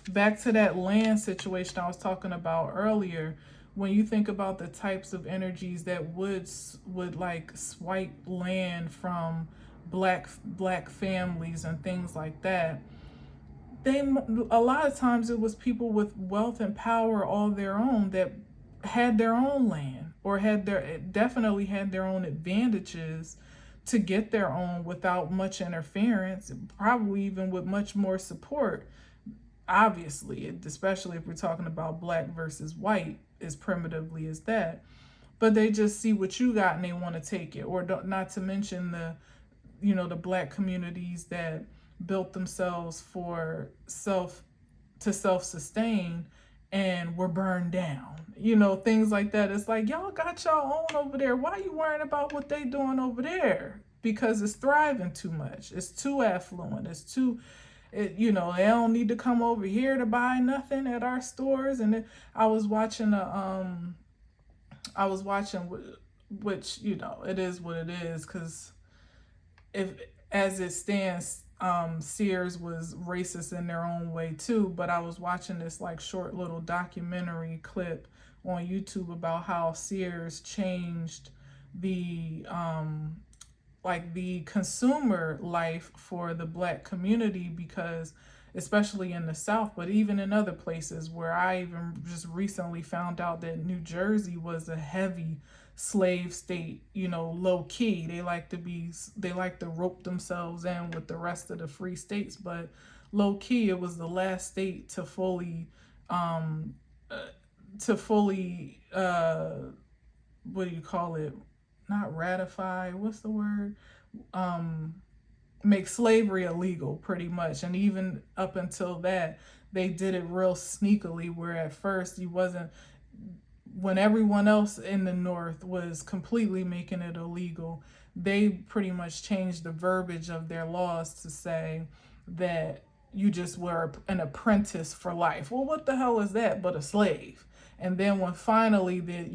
Back to that land situation I was talking about earlier. When you think about the types of energies that would like swipe land from black families and things like that, a lot of times it was people with wealth and power all their own that had their own land, or definitely had their own advantages to get their own without much interference, probably even with much more support. Obviously, especially if we're talking about black versus white, as primitively as that. But they just see what you got and they want to take it. Or not to mention the black communities that built themselves for self-sustain and were burned down. You know, things like that. It's like, y'all got y'all own over there. Why are you worrying about what they doing over there? because it's thriving too much. It's too affluent. It's too, you know, they don't need to come over here to buy nothing at our stores. And I was watching which, you know, it is what it is, because if, as it stands, Sears was racist in their own way too. But I was watching this like short little documentary clip on YouTube about how Sears changed the like the consumer life for the Black community, because especially in the South, but even in other places, where I even just recently found out that New Jersey was a heavy slave state, you know, low key. They like to rope themselves in with the rest of the free states, but low key, it was the last state to fully what do you call it? Not ratify, what's the word? Make slavery illegal, pretty much. And even up until that, they did it real sneakily, where at first you wasn't, when everyone else in the North was completely making it illegal, they pretty much changed the verbiage of their laws to say that you just were an apprentice for life. Well, what the hell is that but a slave? And then when finally it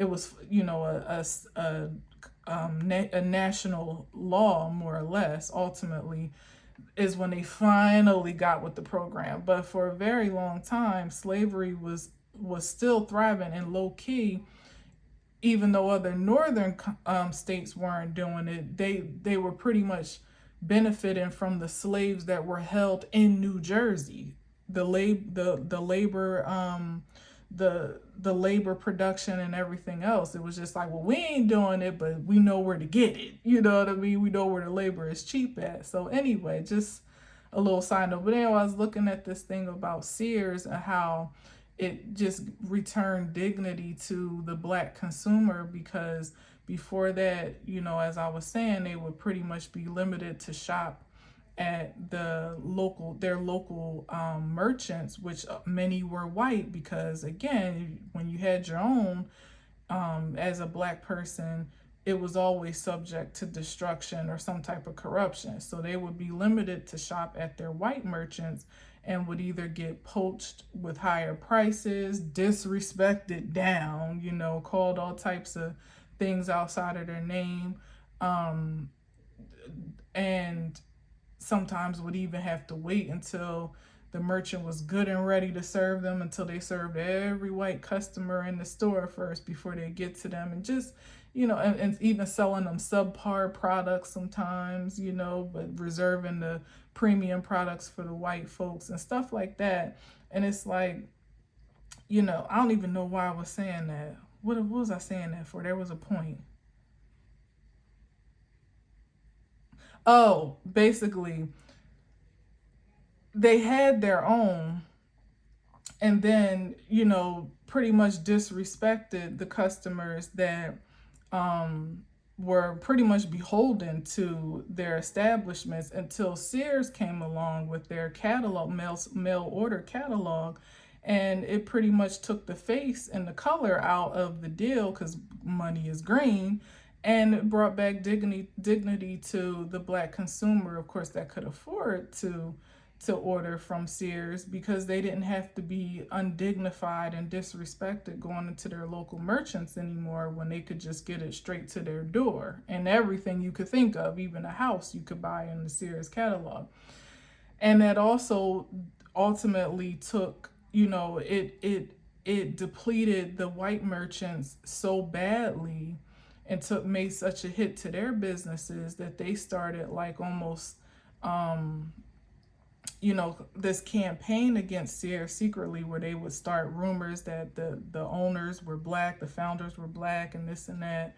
was, you know, a national law, more or less, ultimately, is when they finally got with the program. But for a very long time, slavery was still thriving in low key, even though other northern states weren't doing it. They were pretty much benefiting from the slaves that were held in New Jersey. The labor production and everything else. It was just like, well, we ain't doing it, but we know where to get it. You know what I mean? We know where the labor is cheap at. So anyway, just a little side note. But anyway, I was looking at this thing about Sears and how it just returned dignity to the Black consumer, because before that, you know, as I was saying, they would pretty much be limited to shop at their local merchants, which many were white, because again, when you had your own, as a Black person, it was always subject to destruction or some type of corruption. So they would be limited to shop at their white merchants, and would either get poached with higher prices, disrespected down, you know, called all types of things outside of their name, and sometimes would even have to wait until the merchant was good and ready to serve them, until they served every white customer in the store first before they get to them. And just, you know, and even selling them subpar products sometimes, you know, but reserving the premium products for the white folks and stuff like that. And it's like, you know, I don't even know why I was saying that. What was I saying that for? There was a point. Oh, basically, they had their own, and then, you know, pretty much disrespected the customers that were pretty much beholden to their establishments, until Sears came along with their catalog, mail order catalog, and it pretty much took the face and the color out of the deal, because money is green, and it brought back dignity to the Black consumer, of course, that could afford to order from Sears, because they didn't have to be undignified and disrespected going into their local merchants anymore, when they could just get it straight to their door. And everything you could think of, even a house, you could buy in the Sears catalog. And that also ultimately took, you know, it depleted the white merchants so badly, and made such a hit to their businesses, that they started like almost you know, this campaign against Sears secretly, where they would start rumors that the owners were Black, the founders were Black, and this and that.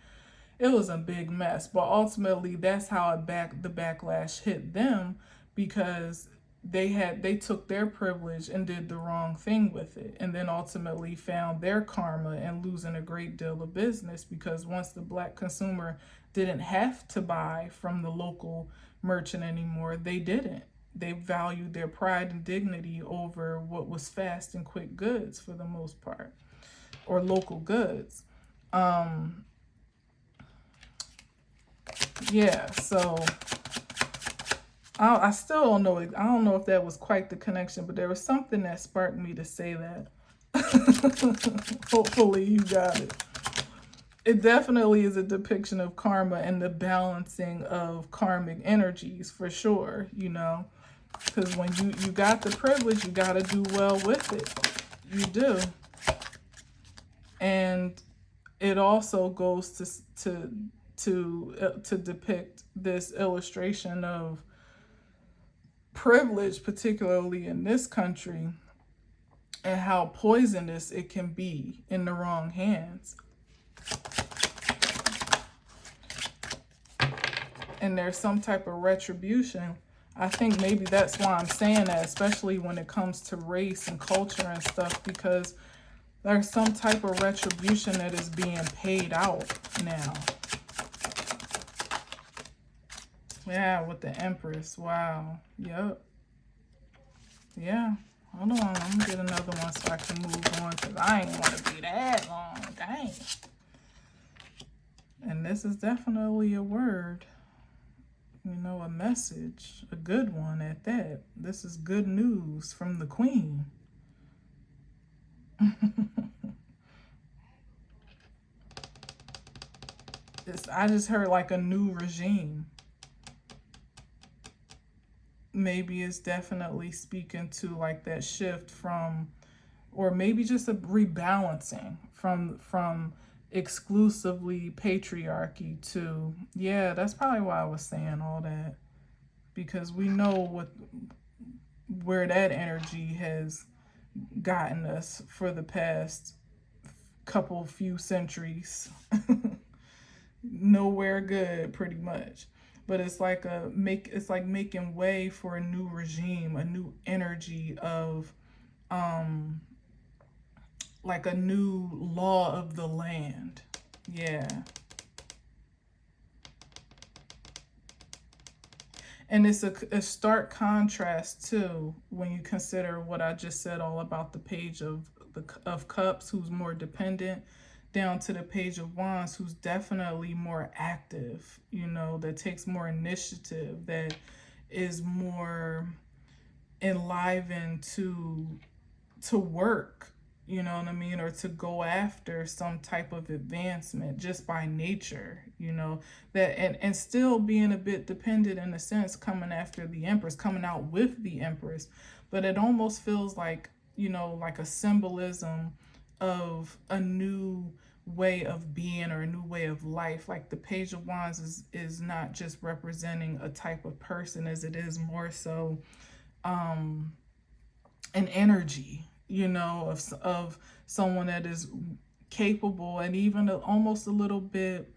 It was a big mess. But ultimately, that's how the backlash hit them, because they took their privilege and did the wrong thing with it, and then ultimately found their karma and losing a great deal of business, because once the Black consumer didn't have to buy from the local merchant anymore, they didn't. They valued their pride and dignity over what was fast and quick goods, for the most part, or local goods. Yeah, so I still don't know. I don't know if that was quite the connection, but there was something that sparked me to say that. Hopefully you got it. It definitely is a depiction of karma and the balancing of karmic energies for sure, you know. Because when you got the privilege, you got to do well with it. You do. And it also goes to depict this illustration of privilege, particularly in this country, and how poisonous it can be in the wrong hands. And there's some type of retribution. I think maybe that's why I'm saying that, especially when it comes to race and culture and stuff, because there's some type of retribution that is being paid out now. Yeah, with the Empress. Wow. Yep. Yeah. Hold on. I'm going to get another one so I can move on, because I ain't want to be that long. Dang. And this is definitely a word. You know, a message. A good one at that. This is good news from the Queen. I just heard like a new regime. Maybe it's definitely speaking to like that shift from, or maybe just a rebalancing from exclusively patriarchy to, yeah, that's probably why I was saying all that, because we know where that energy has gotten us for the past few centuries. Nowhere good, pretty much. But it's like it's like making way for a new regime, a new energy of like a new law of the land. Yeah. And it's a stark contrast too when you consider what I just said all about the Page of Cups, who's more dependent, down to the Page of Wands, who's definitely more active, you know, that takes more initiative, that is more enlivened to work, you know what I mean, or to go after some type of advancement just by nature, you know, that and still being a bit dependent in a sense, coming after the Empress, coming out with the Empress. But it almost feels like, you know, like a symbolism of a new way of being or a new way of life. Like the Page of Wands is not just representing a type of person, as it is more so an energy, you know, of someone that is capable and even almost a little bit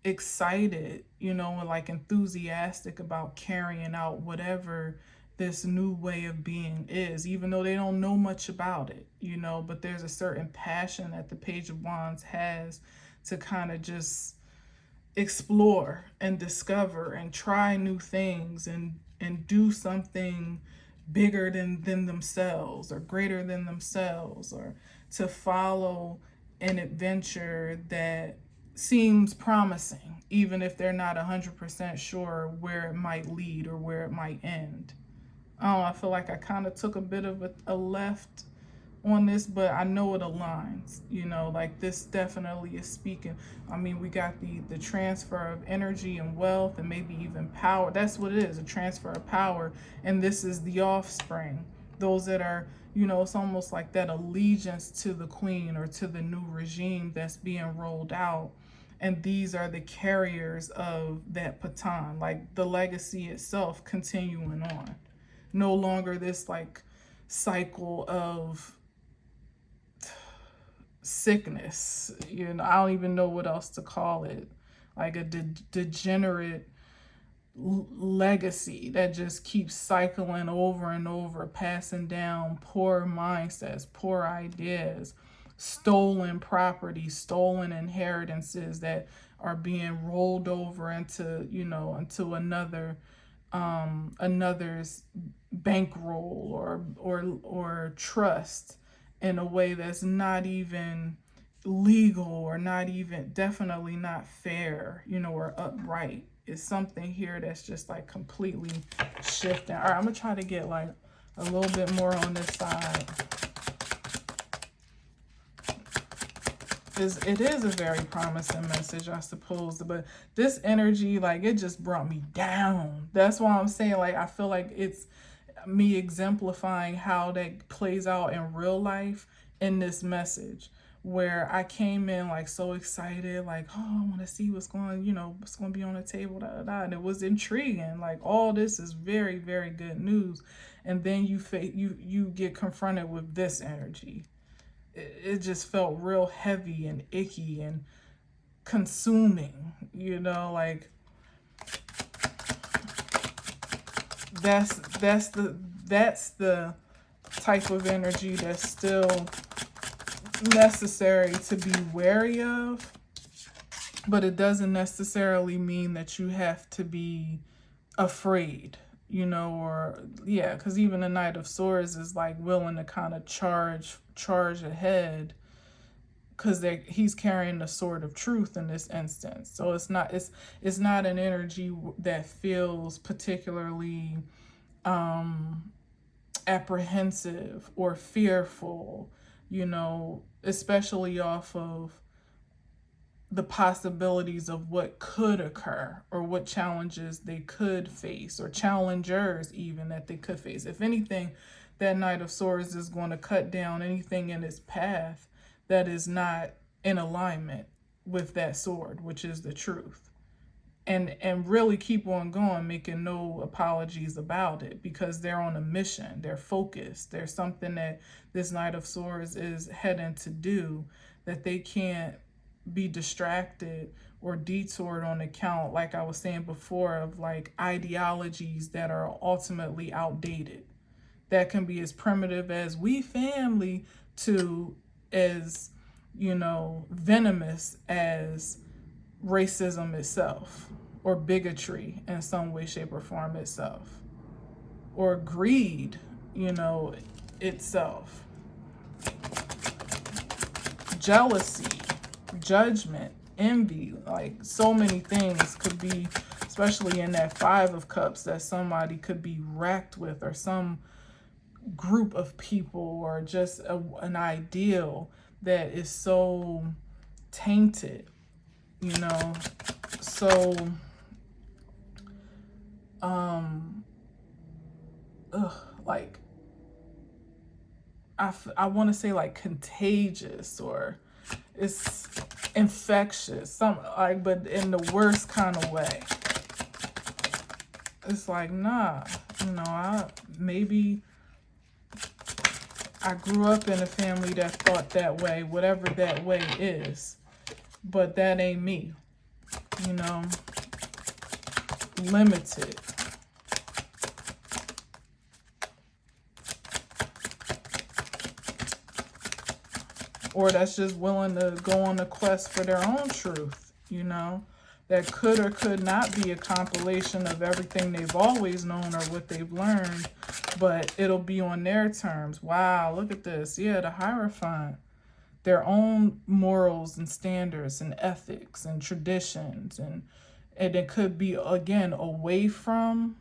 excited, you know, and like enthusiastic about carrying out whatever this new way of being is, even though they don't know much about it, you know, but there's a certain passion that the Page of Wands has to kind of just explore and discover and try new things and do something bigger than themselves or greater than themselves, or to follow an adventure that seems promising, even if they're not 100% sure where it might lead or where it might end. Oh, I feel like I kind of took a bit of a left on this, but I know it aligns, you know, like this definitely is speaking. I mean, we got the transfer of energy and wealth and maybe even power. That's what it is, a transfer of power. And this is the offspring, those that are, you know, it's almost like that allegiance to the Queen or to the new regime that's being rolled out. And these are the carriers of that baton, like the legacy itself continuing on. No longer this like cycle of sickness, you know, I don't even know what else to call it, like a degenerate legacy that just keeps cycling over and over, passing down poor mindsets, poor ideas, stolen property, stolen inheritances that are being rolled over into, you know, into another's bankroll or trust in a way that's not even legal or not even, definitely not fair, you know, or upright. it's something here that's just like completely shifting. All right, I'm gonna try to get like a little bit more on this side. It is a very promising message, I suppose, but this energy, like, it just brought me down. That's why I'm saying, like, I feel like it's me exemplifying how that plays out in real life in this message, where I came in like so excited, like, oh, I want to see what's going, what's going to be on the table, da, da, da. And it was intriguing. Like, all this is very, very good news. And then you get confronted with this energy. It just felt real heavy and icky and consuming, like that's the type of energy that's still necessary to be wary of, but it doesn't necessarily mean that you have to be afraid, because even the Knight of Swords is like willing to kind of charge ahead, because he's carrying the sword of truth in this instance. So it's not an energy that feels particularly apprehensive or fearful, especially off of the possibilities of what could occur or what challenges they could face, or challengers even that they could face. If anything, that Knight of Swords is going to cut down anything in its path that is not in alignment with that sword, which is the truth. And really keep on going, making no apologies about it, because they're on a mission. They're focused. There's something that this Knight of Swords is heading to do that they can't be distracted or detoured on account, like I was saying before, of like ideologies that are ultimately outdated. That can be as primitive as we family to as, venomous as racism itself, or bigotry in some way, shape, or form itself, or greed, itself, jealousy, judgment, envy. Like, so many things could be, especially in that Five of Cups, that somebody could be racked with, or some group of people, or just an ideal that is so tainted, so like I want to say like contagious, or it's infectious, but in the worst kind of way. It's like, nah, maybe I grew up in a family that thought that way, whatever that way is, but that ain't me, limited. Or that's just willing to go on a quest for their own truth, that could or could not be a compilation of everything they've always known or what they've learned, but it'll be on their terms. Wow, look at this. Yeah, the Hierophant. Their own morals and standards and ethics and traditions, and it could be, again, away from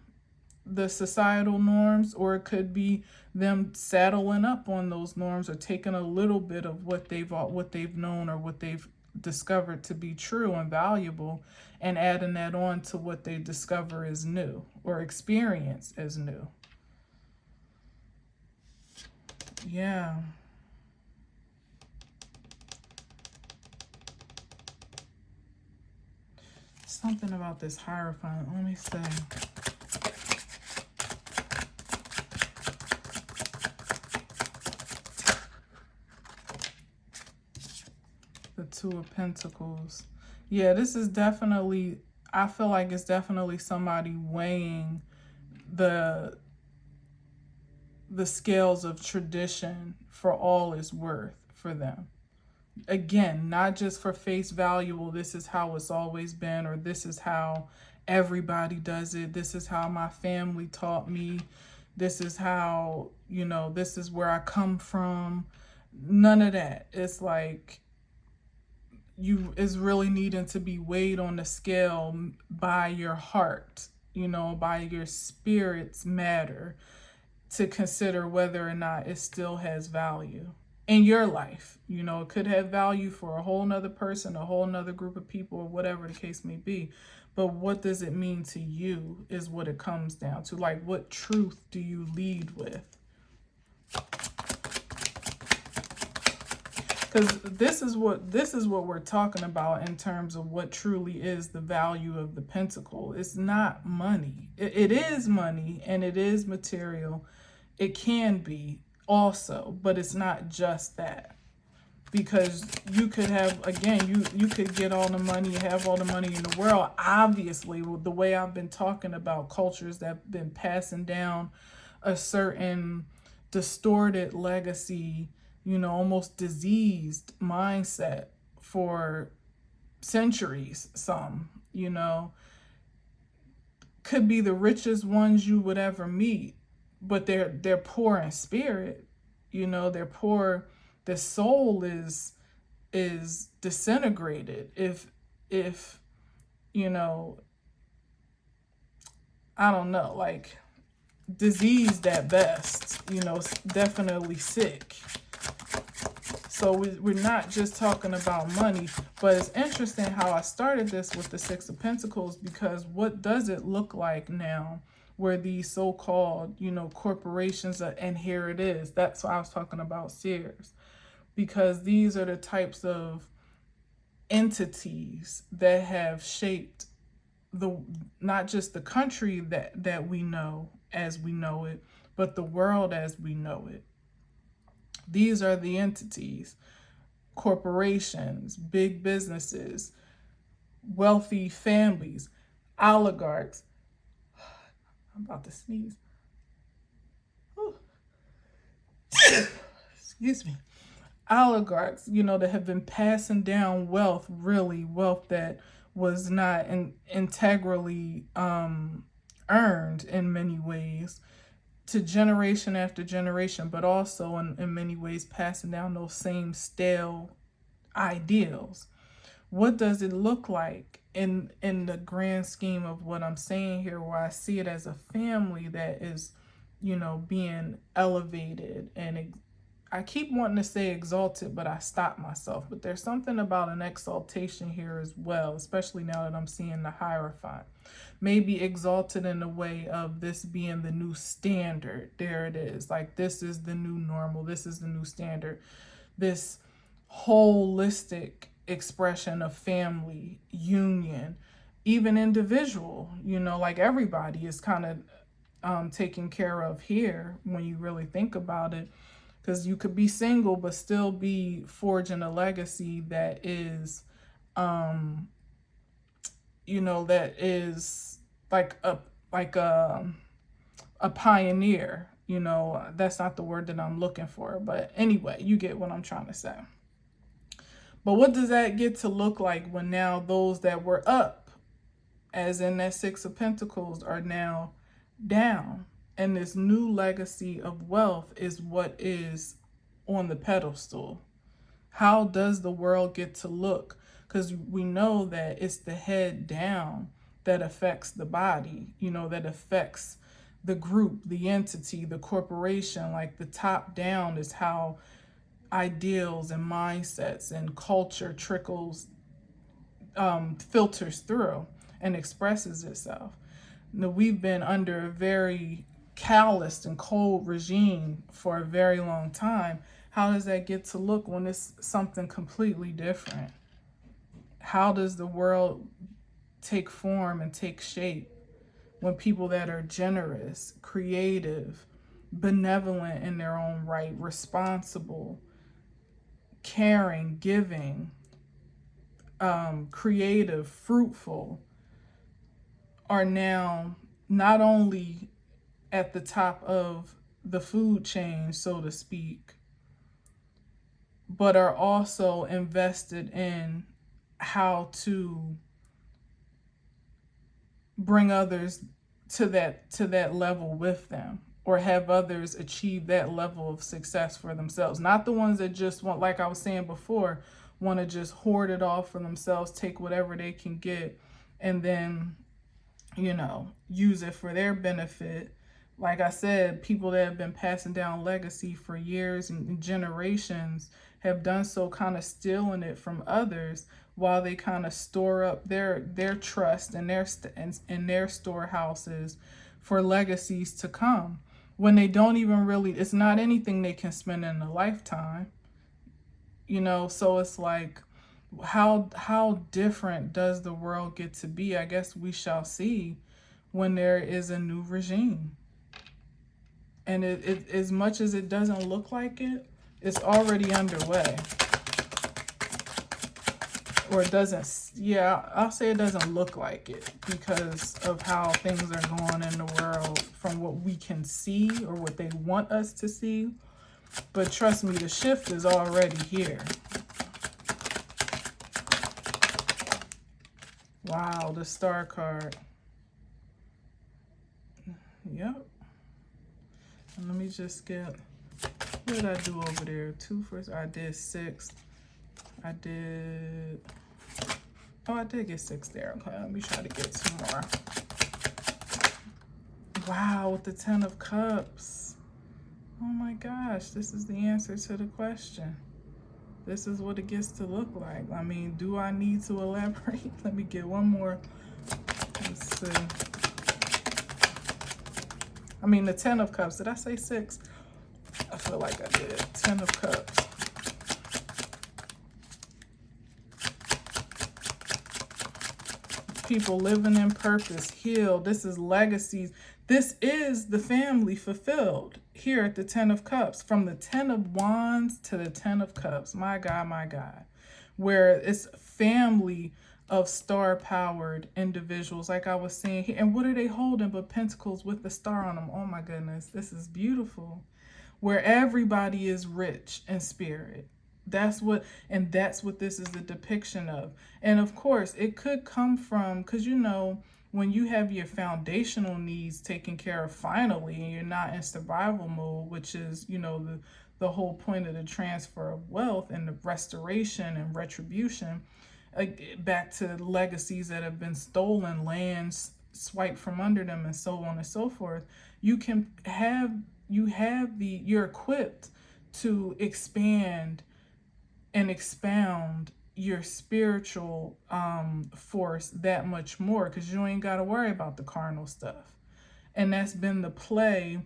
the societal norms, or it could be them saddling up on those norms, or taking a little bit of what they've known or what they've discovered to be true and valuable, and adding that on to what they discover is new or experience as new. Yeah. Something about this Hierophant. Let me see. The Two of Pentacles. Yeah, this is definitely, I feel like it's definitely somebody weighing the scales of tradition for all it's worth for them. Again, not just for face value, well, this is how it's always been, or this is how everybody does it, this is how my family taught me, this is how, this is where I come from. None of that. It's like, is really needing to be weighed on the scale by your heart, by your spirit's matter, to consider whether or not it still has value in your life. It could have value for a whole nother person, a whole nother group of people, or whatever the case may be. But what does it mean to you is what it comes down to. Like, what truth do you lead with? Because this is what we're talking about in terms of what truly is the value of the pentacle. It's not money. It is money, and it is material. It can be also, but it's not just that. Because you could have, again, you could get all the money, have all the money in the world. Obviously, the way I've been talking about cultures that have been passing down a certain distorted legacy, almost diseased mindset for centuries, could be the richest ones you would ever meet, but they're poor in spirit. They're poor. The soul is disintegrated. If I don't know, like diseased at best, definitely sick. So we're not just talking about money, but it's interesting how I started this with the Six of Pentacles, because what does it look like now where these so-called, corporations are, and here it is. That's why I was talking about seers, because these are the types of entities that have shaped not just the country that we know as we know it, but the world as we know it. These are the entities, corporations, big businesses, wealthy families, oligarchs. I'm about to sneeze. Excuse me. Oligarchs, that have been passing down wealth, really wealth that was not integrally earned in many ways, to generation after generation, but also in many ways passing down those same stale ideals. What does it look like in the grand scheme of what I'm saying here, where I see it as a family that is, being elevated? And I keep wanting to say exalted, but I stop myself. But there's something about an exaltation here as well, especially now that I'm seeing the Hierophant. Maybe exalted in the way of this being the new standard. There it is. Like, this is the new normal. This is the new standard. This holistic expression of family, union, even individual, like everybody is kind of taken care of here when you really think about it. Because you could be single but still be forging a legacy that is, that is like a pioneer. That's not the word that I'm looking for, but anyway, you get what I'm trying to say. But what does that get to look like when now those that were up, as in that Six of Pentacles, are now down? And this new legacy of wealth is what is on the pedestal. How does the world get to look? Because we know that it's the head down that affects the body, that affects the group, the entity, the corporation. Like, the top down is how ideals and mindsets and culture filters through and expresses itself. Now, we've been under a very calloused and cold regime for a very long time. How does that get to look when it's something completely different? How does the world take form and take shape when people that are generous, creative, benevolent in their own right, responsible, caring, giving, creative, fruitful, are now not only at the top of the food chain, so to speak, but are also invested in how to bring others to that level with them, or have others achieve that level of success for themselves. Not the ones that just want, like I was saying before, want to just hoard it all for themselves, take whatever they can get, and then, you know, use it for their benefit. Like I said, people that have been passing down legacy for years and generations have done so, kind of stealing it from others, while they kind of store up their trust and their storehouses for legacies to come, when they don't even really, it's not anything they can spend in a lifetime, you know. So it's like, how different does the world get to be? I guess we shall see when there is a new regime. And it as much as it doesn't look like it, it's already underway. Or it doesn't, yeah, I'll say it doesn't look like it because of how things are going in the world from what we can see or what they want us to see. But trust me, the shift is already here. Wow, the star card. Yep. And let me just get, what did I do over there? 2 first, I did 6. I did, oh, I did get 6 there. Okay, let me try to get 2 more. Wow, with the 10 of Cups. Oh my gosh, this is the answer to the question. This is what it gets to look like. I mean, do I need to elaborate? Let me get one more. Let's see. I mean, the 10 of Cups. Did I say 6? I feel like I did. 10 of Cups. People living in purpose, healed. This is legacies. This is the family fulfilled here at the 10 of Cups. From the 10 of Wands to the 10 of Cups. My God, my God. Where it's family of star-powered individuals, like I was saying here. And what are they holding but pentacles with the star on them? Oh my goodness, this is beautiful. Where everybody is rich in spirit. That's what this is a depiction of. And of course, it could come from, because you know, when you have your foundational needs taken care of finally, and you're not in survival mode, which is, you know, the whole point of the transfer of wealth and the restoration and retribution, back to legacies that have been stolen, lands swiped from under them, and so on and so forth. You're equipped to expand and expound your spiritual force that much more, because you ain't got to worry about the carnal stuff. And that's been the play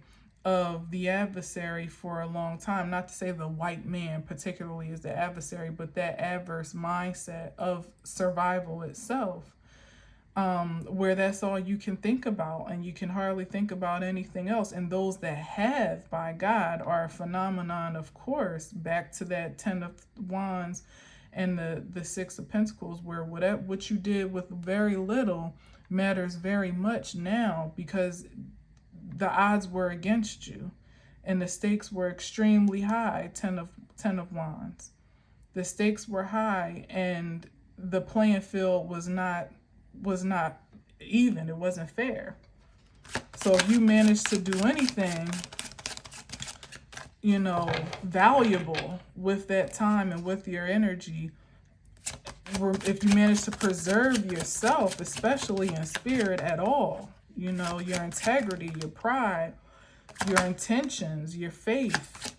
of the adversary for a long time. Not to say the white man particularly is the adversary, but that adverse mindset of survival itself, where that's all you can think about, and you can hardly think about anything else. And those that have, by God, are a phenomenon, of course, back to that 10 of Wands and the 6 of Pentacles, where what you did with very little matters very much now, because the odds were against you and the stakes were extremely high. 10 of Wands. The stakes were high, and the playing field was not even. It wasn't fair. So if you managed to do anything, you know, valuable with that time and with your energy, if you manage to preserve yourself, especially in spirit at all, you know, your integrity, your pride, your intentions, your faith,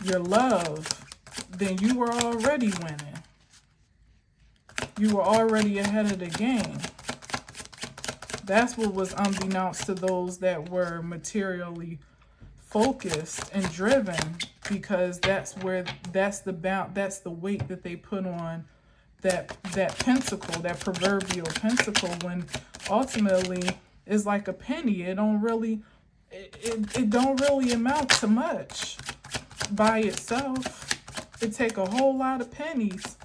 your love, then you were already winning. You were already ahead of the game. That's what was unbeknownst to those that were materially focused and driven, because that's the weight that they put on that pentacle, that proverbial pentacle, when ultimately it's like a penny. It don't really amount to much by itself. It take a whole lot of pennies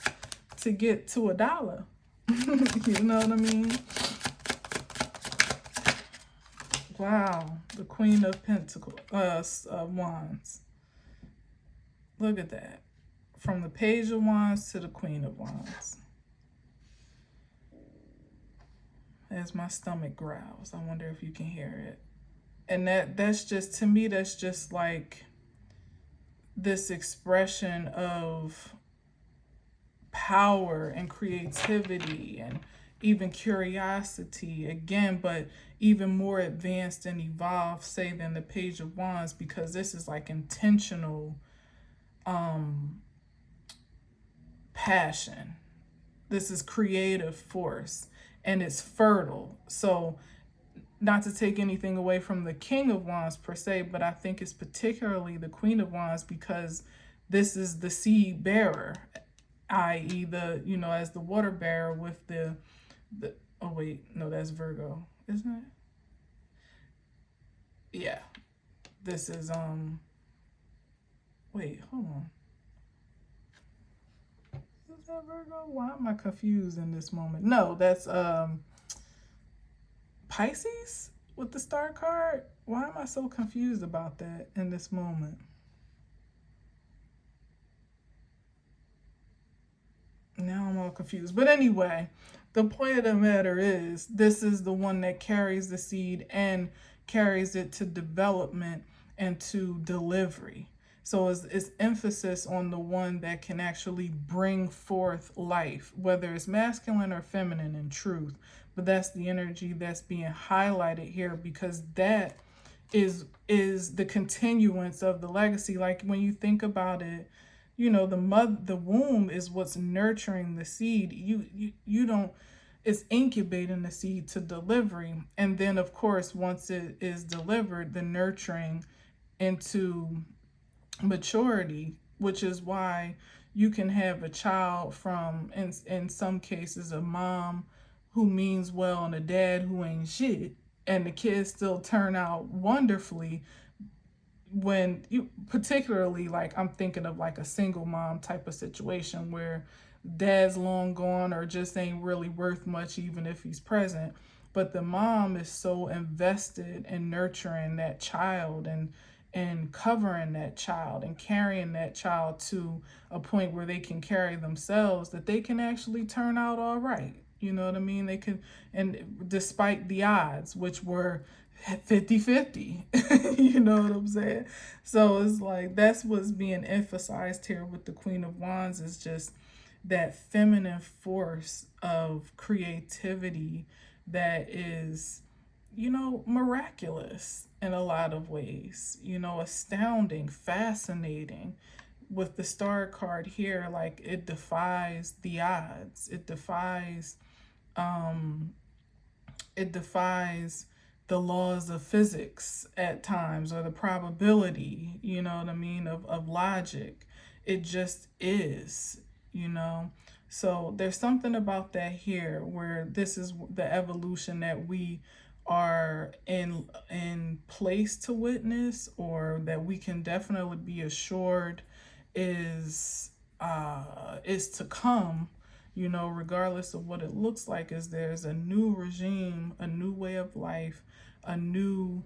to get to $1. You know what I mean? Wow, the Queen of Pentacles, Wands. Look at that. From the Page of Wands to the Queen of Wands. As my stomach growls, I wonder if you can hear it. And that's just, to me, that's just like this expression of power and creativity and even curiosity again, but even more advanced and evolved, say, than the Page of Wands, because this is like intentional passion. This is creative force, and it's fertile. So not to take anything away from the King of Wands per se, but I think it's particularly the Queen of Wands, because this is the seed bearer, i.e. the, you know, as the water bearer with the oh wait, no, that's Virgo, isn't it? Yeah. This is wait, hold on. Is that Virgo? Why am I confused in this moment? No, that's Pisces with the star card. Why am I so confused about that in this moment? Now I'm all confused. But anyway, the point of the matter is, this is the one that carries the seed and carries it to development and to delivery. So it's emphasis on the one that can actually bring forth life, whether it's masculine or feminine in truth. But that's the energy that's being highlighted here, because that is the continuance of the legacy. Like when you think about it, you know, the womb is what's nurturing the seed. You don't, it's incubating the seed to delivery, and then of course once it is delivered, the nurturing into maturity, which is why you can have a child from, in some cases, a mom who means well and a dad who ain't shit, and the kids still turn out wonderfully. When you, particularly, like I'm thinking of like a single mom type of situation where dad's long gone or just ain't really worth much even if he's present, but the mom is so invested in nurturing that child and covering that child and carrying that child to a point where they can carry themselves, that they can actually turn out all right. You know what I mean? They can, and despite the odds, which were 50-50, you know what I'm saying? So it's like, that's what's being emphasized here with the Queen of Wands, is just that feminine force of creativity that is, you know, miraculous in a lot of ways, you know, astounding, fascinating. With the star card here, like it defies the odds. It defies the laws of physics at times, or the probability, you know what I mean, of logic. It just is, you know. So there's something about that here, where this is the evolution that we are in place to witness, or that we can definitely be assured is to come, you know, regardless of what it looks like. Is there's a new regime, a new way of life, a new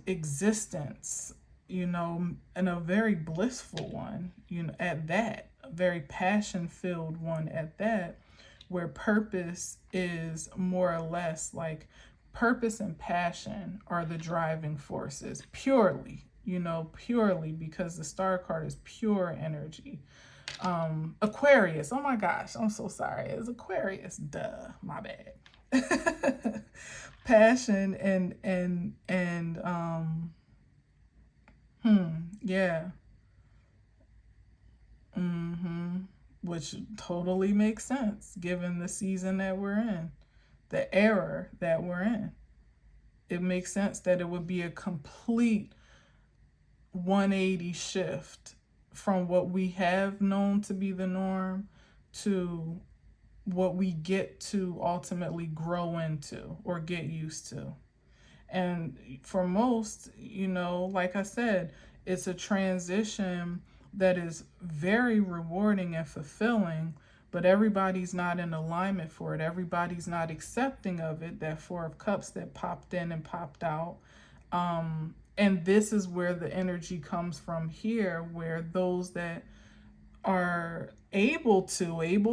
existence, you know, and a very blissful one, you know, at that, a very passion filled one at that, where purpose is more or less like, purpose and passion are the driving forces purely, you know, purely, because the star card is pure energy. Aquarius, oh my gosh, I'm so sorry, it's Aquarius, duh, my bad. Passion and yeah. Which totally makes sense given the season that we're in, the era that we're in. It makes sense that it would be a complete 180 shift from what we have known to be the norm to what we get to ultimately grow into or get used to. And for most, you know, like I said, it's a transition that is very rewarding and fulfilling, but everybody's not in alignment for it. Everybody's not accepting of it, that Four of Cups that popped in and popped out. And this is where the energy comes from here, where those that are able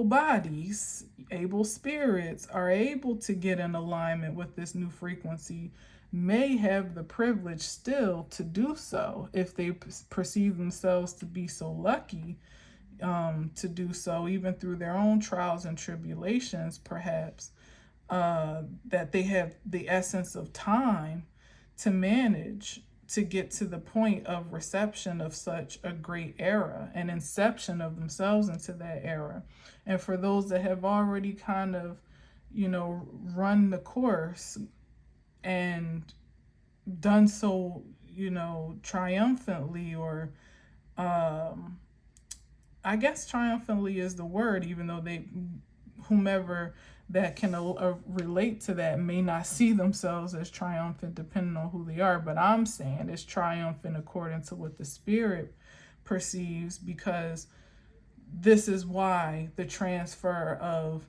bodies, able spirits, are able to get in alignment with this new frequency, may have the privilege still to do so if they perceive themselves to be so lucky, to do so, even through their own trials and tribulations, perhaps, that they have the essence of time to manage to get to the point of reception of such a great era and inception of themselves into that era. And for those that have already kind of, run the course and done so, triumphantly, or I guess triumphantly is the word, even though whomever that can relate to that may not see themselves as triumphant depending on who they are. But I'm saying it's triumphant according to what the Spirit perceives, because this is why the transfer of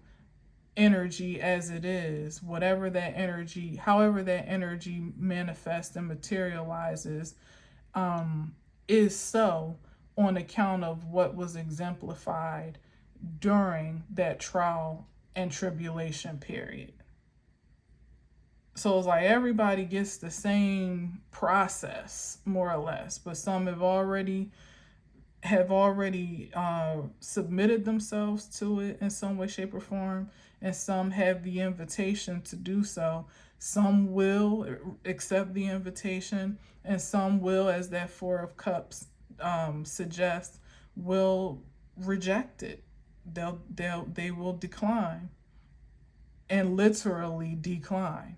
energy as it is, whatever that energy, however that energy manifests and materializes, is so on account of what was exemplified during that trial and tribulation period. So it's like everybody gets the same process, more or less, but some have already submitted themselves to it in some way, shape, or form, and some have the invitation to do so. Some will accept the invitation, and some will, as that Four of Cups suggests, will reject it. They will decline, and literally decline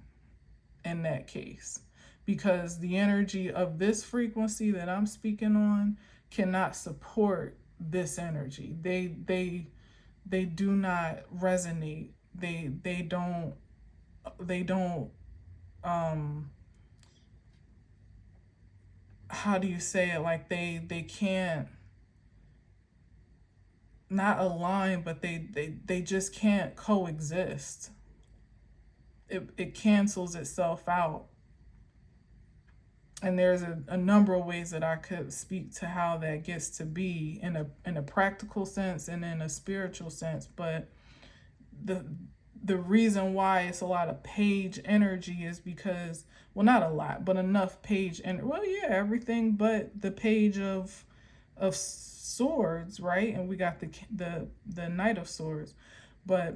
in that case, because the energy of this frequency that I'm speaking on cannot support this energy. They do not resonate. They don't how do you say it, like they can't, not align, but they just can't coexist. It cancels itself out. And there's a number of ways that I could speak to how that gets to be in a practical sense and in a spiritual sense. But the reason why it's a lot of page energy is because, well, not a lot, but enough page, and well, yeah, everything but the page of swords, right? And we got the Knight of Swords. But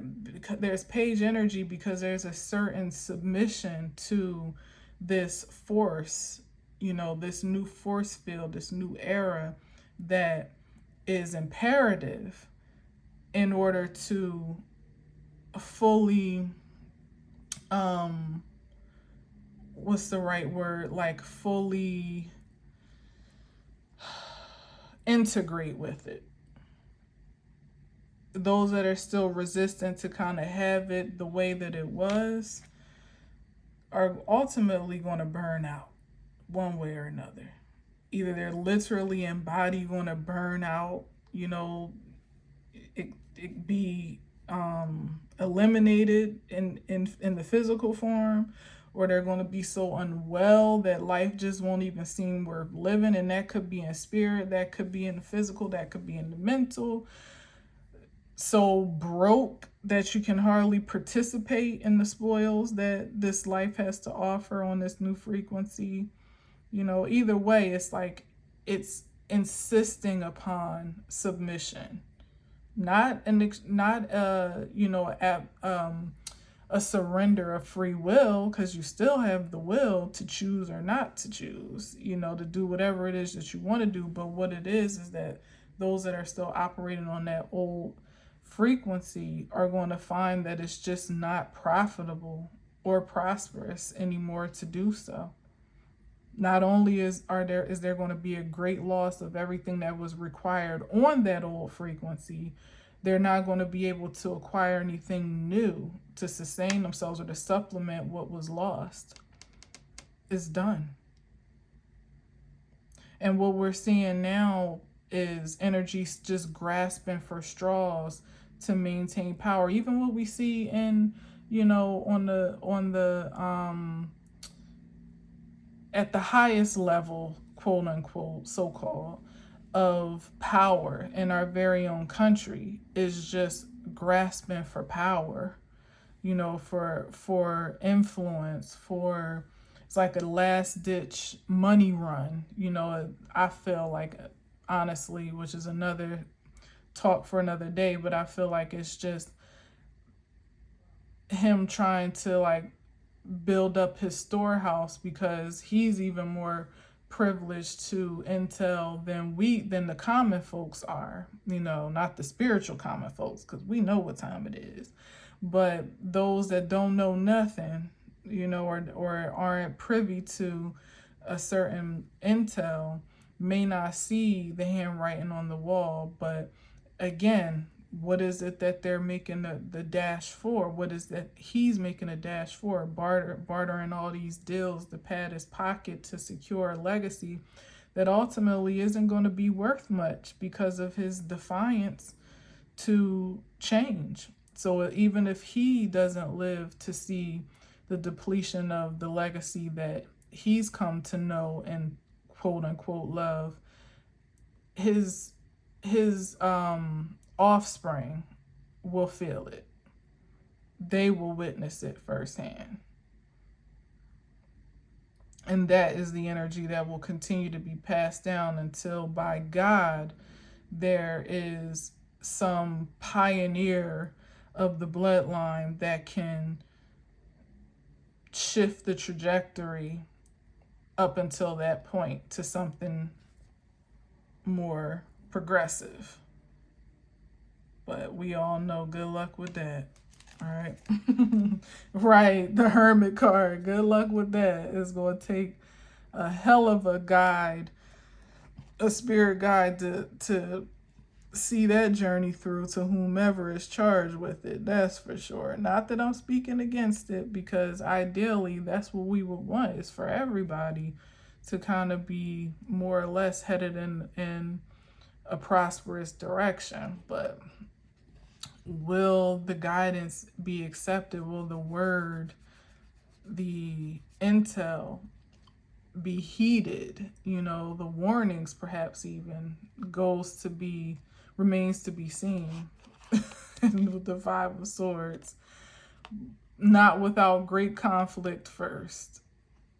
there's page energy because there's a certain submission to this force, this new force field, this new era that is imperative in order to fully, what's the right word, like fully integrate with it. Those that are still resistant to kind of have it the way that it was are ultimately going to burn out one way or another. Either they're literally in body going to burn out, it be eliminated in the physical form, or they're going to be so unwell that life just won't even seem worth living. And that could be in spirit, that could be in the physical, that could be in the mental. So broke that you can hardly participate in the spoils that this life has to offer on this new frequency. Either way, it's like it's insisting upon submission, not a surrender of free will, because you still have the will to choose or not to choose, to do whatever it is that you want to do. But what it is that those that are still operating on that old frequency are going to find that it's just not profitable or prosperous anymore to do so. Not only is there going to be a great loss of everything that was required on that old frequency, they're not going to be able to acquire anything new to sustain themselves or to supplement what was lost. It's done. And what we're seeing now is energy just grasping for straws to maintain power. Even what we see in, on the at the highest level, quote unquote, so-called, of power in our very own country is just grasping for power, for influence, for, it's like a last ditch money run, I feel like, honestly, which is another talk for another day, but I feel like it's just him trying to like build up his storehouse, because he's even more privileged to intel than the common folks are, not the spiritual common folks, because we know what time it is, but those that don't know nothing, or aren't privy to a certain intel, may not see the handwriting on the wall. But again, what is it that they're making the dash for? What is that he's making a dash for? Bartering all these deals to pad his pocket to secure a legacy that ultimately isn't going to be worth much because of his defiance to change. So even if he doesn't live to see the depletion of the legacy that he's come to know and quote unquote love, his offspring will feel it. They will witness it firsthand. And that is the energy that will continue to be passed down until, by God, there is some pioneer of the bloodline that can shift the trajectory up until that point to something more progressive. But we all know, good luck with that. All right. Right. The Hermit card. Good luck with that. It's going to take a hell of a guide, a spirit guide to see that journey through, to whomever is charged with it. That's for sure. Not that I'm speaking against it, because ideally that's what we would want, is for everybody to kind of be more or less headed in a prosperous direction. But will the guidance be accepted? Will the word, the intel be heeded? The warnings perhaps even remains to be seen. And with the Five of Swords, not without great conflict first.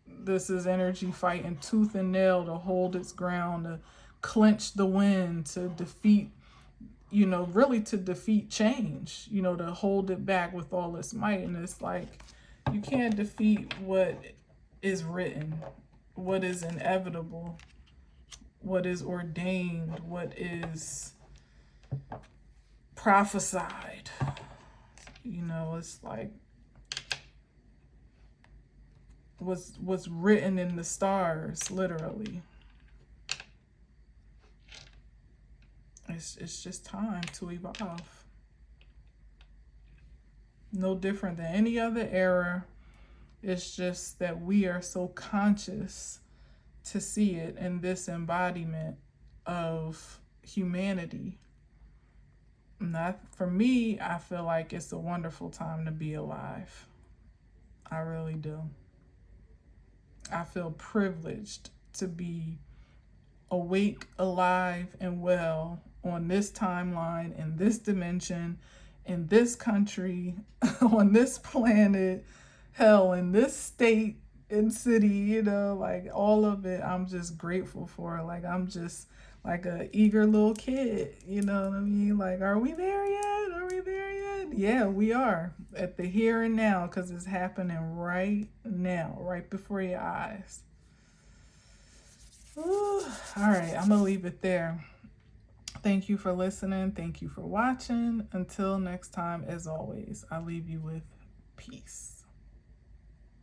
This is energy fighting tooth and nail to hold its ground, to clinch the win, to defeat, really to defeat change, to hold it back with all its might. And it's like, you can't defeat what is written, what is inevitable, what is ordained, what is prophesied. It's like what's written in the stars, literally. It's just time to evolve. No different than any other era. It's just that we are so conscious to see it in this embodiment of humanity. For me, I feel like it's a wonderful time to be alive. I really do. I feel privileged to be awake, alive, and well on this timeline, in this dimension, in this country, on this planet, hell, in this state and city, like all of it. I'm just grateful for. Like, I'm just like a eager little kid, you know what I mean? Like, are we there yet? Are we there yet? Yeah, we are, at the here and now, because it's happening right now, right before your eyes. Ooh. All right, I'm gonna leave it there. Thank you for listening. Thank you for watching. Until next time, as always, I leave you with peace.